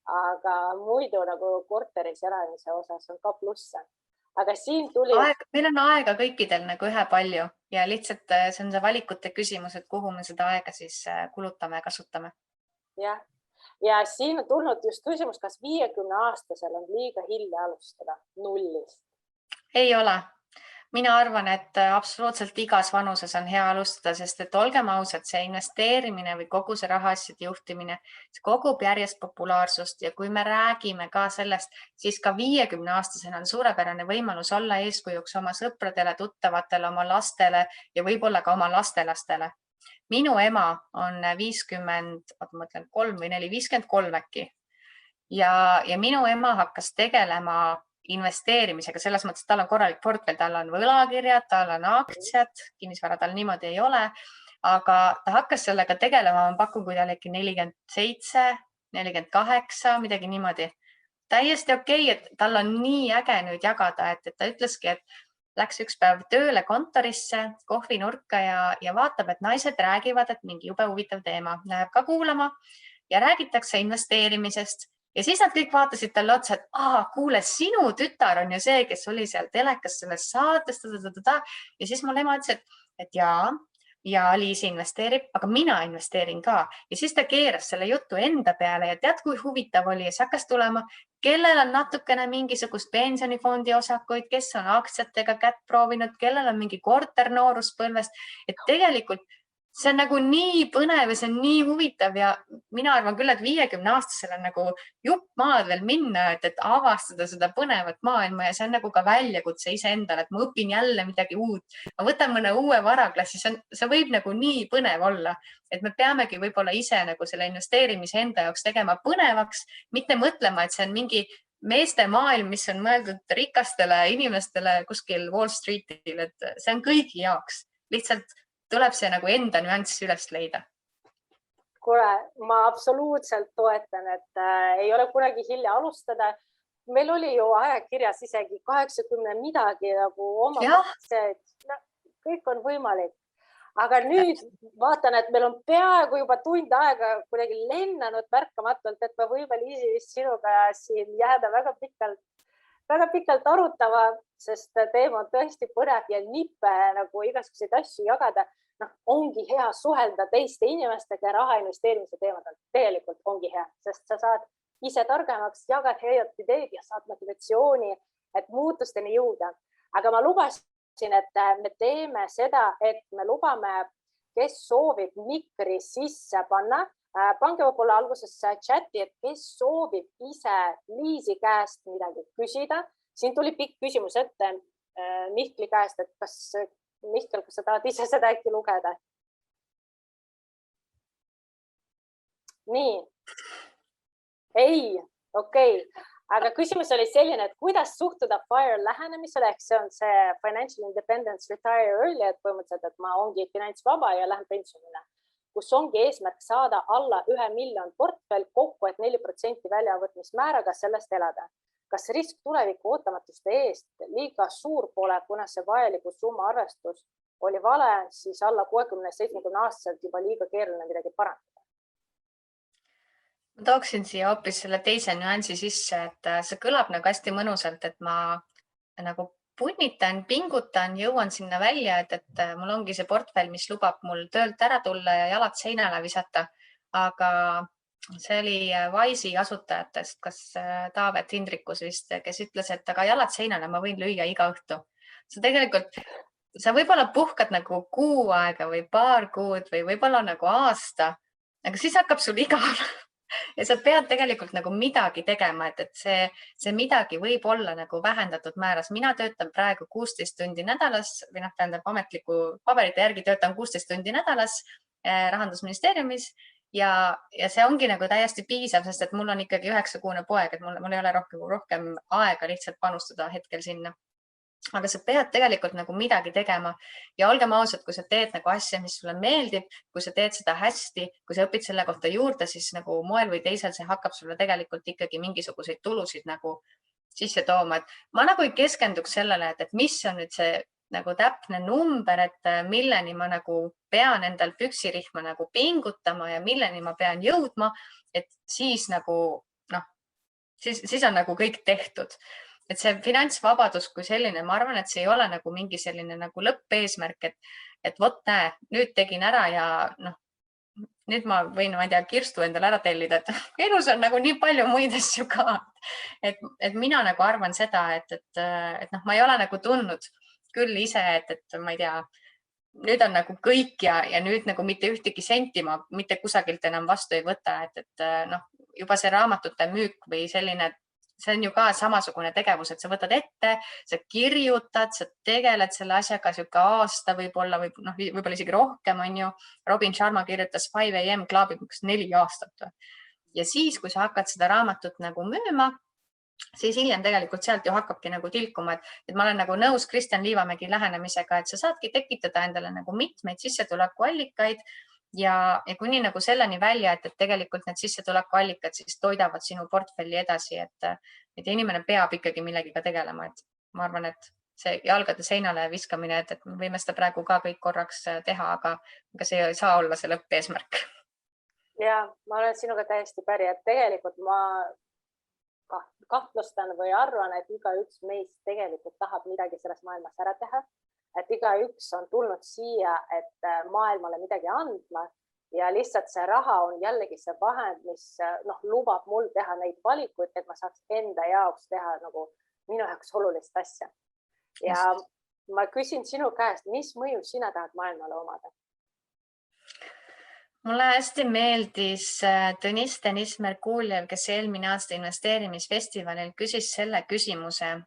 Aga muidu nagu korteris elamise osas on ka plusse. Aga siin tuli... Meil on aega kõikidel nagu ühe palju ja lihtsalt see on see valikute küsimus, et kuhu me seda aega siis kulutame ja kasutame. Ja siin on tulnud just küsimus, kas 50-aastasel on liiga hilja alustada nullist? Ei ole. Mina arvan, et absoluutselt igas vanuses on hea alustada, sest et olgem ausad, see investeerimine või kogu see rahaasjade juhtimine, see kogub järjest populaarsust ja kui me räägime ka sellest, siis ka 50-aastasena on suurepärane võimalus olla eeskujuks oma sõpradele, tuttavatele, oma lastele ja võib-olla ka oma lastelastele. Minu ema on 53 või 4, 53 äkki ja minu ema hakkas tegelema investeerimisega, selles mõttes, et tal on korralik portfell, tal on võlakirjad, tal on aktsiad, kinnisvara tal niimoodi ei ole, aga ta hakkas sellega tegelema, ma pakun, kui ta oli 47, 48, midagi niimoodi. Täiesti okei, et tal on nii äge nüüd jagada, et ta ütleski, et läks üks päev tööle kontorisse, kohvinurka ja vaatab, et naised räägivad, et mingi jube huvitav teema, läheb ka kuulama ja räägitakse investeerimisest. Ja siis nad kõik vaatasid talle otsa, et kuule, sinu tütar on ju see, kes oli seal telekas selles saates. Ja siis mul ema ütles, et ja Liis investeerib, aga mina investeerin ka. Ja siis ta keeras selle jutu enda peale ja tead, kui huvitav oli. Ja see hakkas tulema, kellel on natukene mingisugust pensionifondi osakuid, kes on aktsiatega kätt proovinud, kellel on mingi korter nooruspõlvest. Et tegelikult see on nagu nii põnev ja see on nii huvitav ja mina arvan küll, et 50-aastasel on nagu jupp maad veel minna, et avastada seda põnevat maailma ja see on nagu ka väljakutse iseendale, et ma õpin jälle midagi uut. Ma võtan mõne uue varaklassi, see võib nagu nii põnev olla, et me peamegi võib-olla ise nagu selle investeerimise enda jaoks tegema põnevaks, mitte mõtlema, et see on mingi meeste maailm, mis on mõeldud rikastele inimestele kuskil Wall Streetil, et see on kõigi jaoks. Lihtsalt tuleb see nagu enda nüanss üles leida. Kuule, ma absoluutselt toetan, et ei ole kunagi hilja alustada. Meil oli ju ajakirjas isegi 80 midagi nagu oma, kõik on võimalik. Aga nüüd vaatan, et meil on peaaegu juba tund aega kuidagi lennanud märkamatult, et me võime Liisi sinuga siin jääda väga pikalt arutama, sest teema on tõesti põnev ja nippe nagu igasuguseid asju jagada. Ongi hea suhelda teiste inimestega raha investeerimise teemadel. Tegelikult ongi hea, sest sa saad ise targemaks, jagad head ideed ja saad motivatsiooni, et muutusteni jõuda. Aga ma lubasin, et me teeme seda, et me lubame, kes soovib mikri sisse panna. Pange võib-olla alguses chati, et kes soovib ise Liisi käest midagi küsida. Siin tuli pikk küsimus ette Mihkli käest, et kas Mihkel, kas sa tahad ise seda äkki lugeda? Nii. Ei, okei. Aga küsimus oli selline, et kuidas suhtuda FIRE lähenemisele, ehk see on see Financial Independence Retire Early, et põhimõtteliselt, et ma ongi finantsvaba ja lähen pensionile, kus ongi eesmärk saada alla 1 miljon portfell kokku, et 4% väljavõtmismääraga sellest elada. Kas risk tuleviku ootamatuste eest liiga suur pole, kuna see vajaliku summa arvestus oli vale, siis alla 60-70 aastaselt juba liiga keeruline midagi parandada? Ma tooksin siia hoopis selle teise nüansi sisse, et see kõlab nagu hästi mõnusalt, et ma nagu punnitan, pingutan, jõuan sinna välja, et mul ongi see portfell, mis lubab mul töölt ära tulla ja jalad seinale visata. Aga see oli Wise'i asutajatest, kas Taavet Hindrikus vist, kes ütles, et aga jalad seinale ma võin lüüa iga õhtu. Sa võib-olla puhkad nagu kuu aega või paar kuud või võib-olla nagu aasta, aga siis hakkab sul igav. Ja sa pead tegelikult nagu midagi tegema, et see midagi võib olla nagu vähendatud määras. Mina töötan praegu 16 tundi nädalas või tähendab ametliku paberite järgi töötan 16 tundi nädalas Rahandusministeeriumis ja see ongi nagu täiesti piisav, sest et mul on ikkagi 9-kuune poeg, et mul ei ole rohkem aega lihtsalt panustada hetkel sinna. Aga sa pead tegelikult nagu midagi tegema ja olgem ausad, kui sa teed nagu asja, mis sulle meeldib, kui sa teed seda hästi, kui sa õpid selle kohta juurde, siis nagu moel või teisel see hakkab sulle tegelikult ikkagi mingisuguseid tulusid nagu sisse tooma. Et ma nagu ei keskenduks sellele, et mis on nüüd see nagu täpne number, et milleni ma nagu pean endal püksirihma nagu pingutama ja milleni ma pean jõudma, et siis nagu siis on nagu kõik tehtud. Et see finantsvabadus kui selline, ma arvan, et see ei ole nagu mingi selline nagu lõppeesmärk, et vot näe, nüüd tegin ära ja nüüd ma võin, ma ei tea, kirstu endale ära tellida, et elus on nagu nii palju muid asju ka. Et mina nagu arvan seda, et ma ei ole nagu tundnud küll ise, et ma ei tea, nüüd on nagu kõik ja nüüd nagu mitte ühtegi senti ma mitte kusagilt enam vastu ei võta, et juba see raamatute müük või selline, see on ju ka samasugune tegevus, et sa võtad ette, sa kirjutad, sa tegeled selle asjaga siuke aasta võib-olla isegi rohkem, on ju. Robin Sharma kirjutas 5 AM Clubi 4 aastat. Ja siis, kui sa hakkad seda raamatut nagu müüma, siis hiljem tegelikult sealt ju hakkabki nagu tilkuma, et ma olen nagu nõus Kristjan Liivamägi lähenemisega, et sa saadki tekitada endale nagu mitmeid sissetulekuallikaid ja kuni nagu selleni välja, et tegelikult need sissetulekuallikad siis toidavad sinu portfelli edasi, et inimene peab ikkagi millegiga tegelema, et ma arvan, et see jalgade seinale viskamine, et me võime seda praegu ka kõik korraks teha, aga see ei saa olla see lõppeesmärk. Ja ma olen sinuga täiesti päri, et tegelikult ma kahtlustan või arvan, et igaüks meist tegelikult tahab midagi selles maailmas ära teha. Et igaüks on tulnud siia, et maailmale midagi andma ja lihtsalt see raha on jällegi see vahend, mis lubab mul teha neid valikuid, et ma saaks enda jaoks teha nagu minu jaoks olulist asja. Ja ma küsin sinu käest, mis mõju sina tahad maailmale omada? Mulle hästi meeldis Tõnis Merkuljev, kes eelmine aasta investeerimisfestivalil küsis selle küsimuse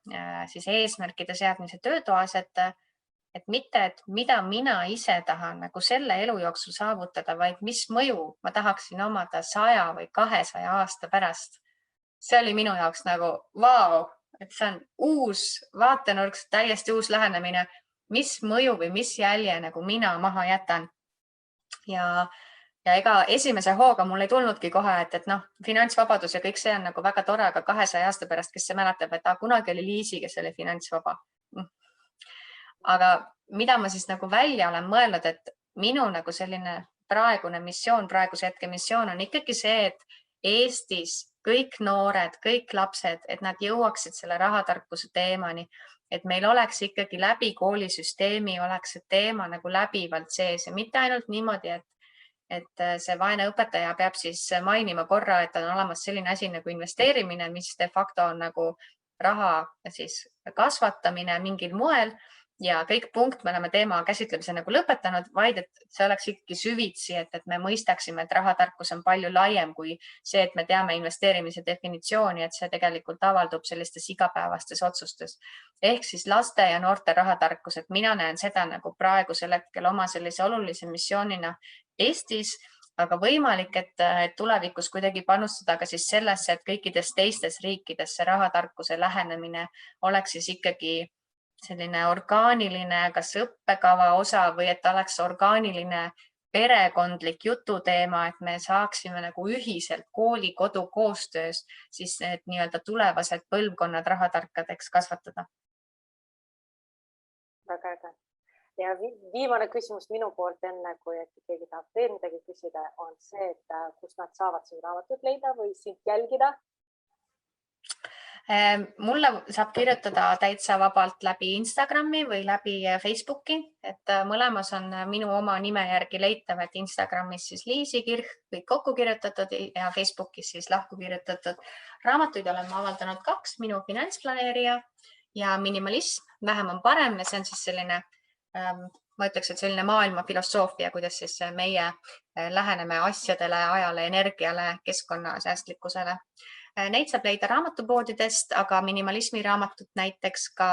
siis eesmärkide seadmise töötoas, et mitte, et mida mina ise tahan nagu selle elu jooksul saavutada, vaid mis mõju ma tahaksin omada 100 või 200 aasta pärast. see oli minu jaoks nagu vau, et see on uus vaatenurk, täiesti uus lähenemine, mis mõju või mis jälje nagu mina maha jätan. Ja ega esimese hooga mul ei tulnudki kohe, et noh, finantsvabadus ja kõik see on nagu väga tore, aga 200 aasta pärast, kes see mäletab, et kunagi oli Liisi, kes oli finantsvaba. Aga mida ma siis nagu välja olen mõelnud, et minu nagu selline praegune missioon, praeguse hetke missioon on ikkagi see, et Eestis kõik noored, kõik lapsed, et nad jõuaksid selle rahatarkuse teemani, et meil oleks ikkagi läbi koolisüsteemi oleks see teema nagu läbivalt sees ja mitte ainult niimoodi, et see vaene õpetaja peab siis mainima korra, et on olemas selline asi nagu investeerimine, mis de facto on nagu raha siis kasvatamine mingil moel ja kõik punkt, me oleme teema käsitlemise nagu lõpetanud, vaid et see oleks ikkagi süvitsi, et me mõistaksime, et rahatarkus on palju laiem kui see, et me teame investeerimise definitsiooni, et see tegelikult avaldub sellistes igapäevastes otsustes. Ehk siis laste ja noorte rahatarkus, et mina näen seda nagu praegusel hetkel oma sellise olulise missioonina Eestis, aga võimalik, et tulevikus kuidagi panustada ka siis sellesse, et kõikides teistes riikides see rahatarkuse lähenemine oleks siis ikkagi selline orgaaniline, kas õppekava osa või et oleks orgaaniline perekondlik jututeema, et me saaksime nagu ühiselt kooli, kodu koostöös siis need nii-öelda tulevased põlvkonnad rahatarkadeks kasvatada. Väga äge. Ja viimane küsimus minu poolt enne, kui keegi tahab veel midagi küsida, on see, et kus nad saavad sinu raamatut leida või sind jälgida? Mulle saab kirjutada täitsa vabalt läbi Instagrami või läbi Facebooki, et mõlemas on minu oma nime järgi leitav, et Instagramis siis Liisi Kirch kõik kokku kirjutatud ja Facebookis siis lahku kirjutatud. Raamatuid olen ma avaldanud 2, minu finantsplaneerija ja minimalism, vähem on parem ja see on siis selline, ma ütleks, et selline maailma filosoofia, kuidas siis meie läheneme asjadele, ajale, energiale, keskkonnasäästlikkusele. Neid saab leida raamatupoodidest, aga minimalismi raamatut näiteks ka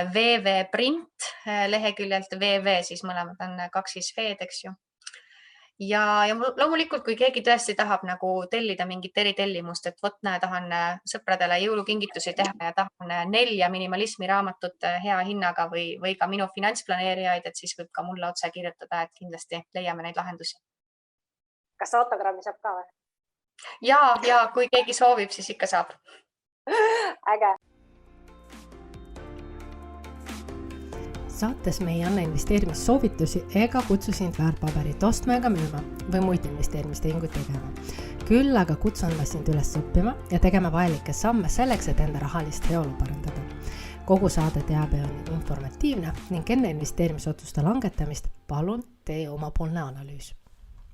VV Print leheküljelt VV, siis mõlemad on 2 V-d, eks ju. Ja loomulikult, kui keegi tõesti tahab nagu tellida mingit eritellimust, et võt näe, tahan sõpradele jõulukingitusi teha ja tahan 4 minimalismi raamatut hea hinnaga või ka minu finantsplaneerijaid, et siis võib ka mulle otse kirjutada, et kindlasti leiame neid lahendusi. Kas autogrammi saab ka või? Ja kui keegi soovib, siis ikka saab. Äge. Saates me ei anna investeerimissoovitusi ega kutsu sind väärtpaberit ostma ega müüma või muid investeerimistehinguid tegema. Küll aga kutsun ma sind üles õppima ja tegema vajalikke samme selleks, et enda rahalist heaolu parandada. Kogu saade teabe on informatiivne ning enne investeerimisotsuste langetamist palun tee omapoolne analüüs.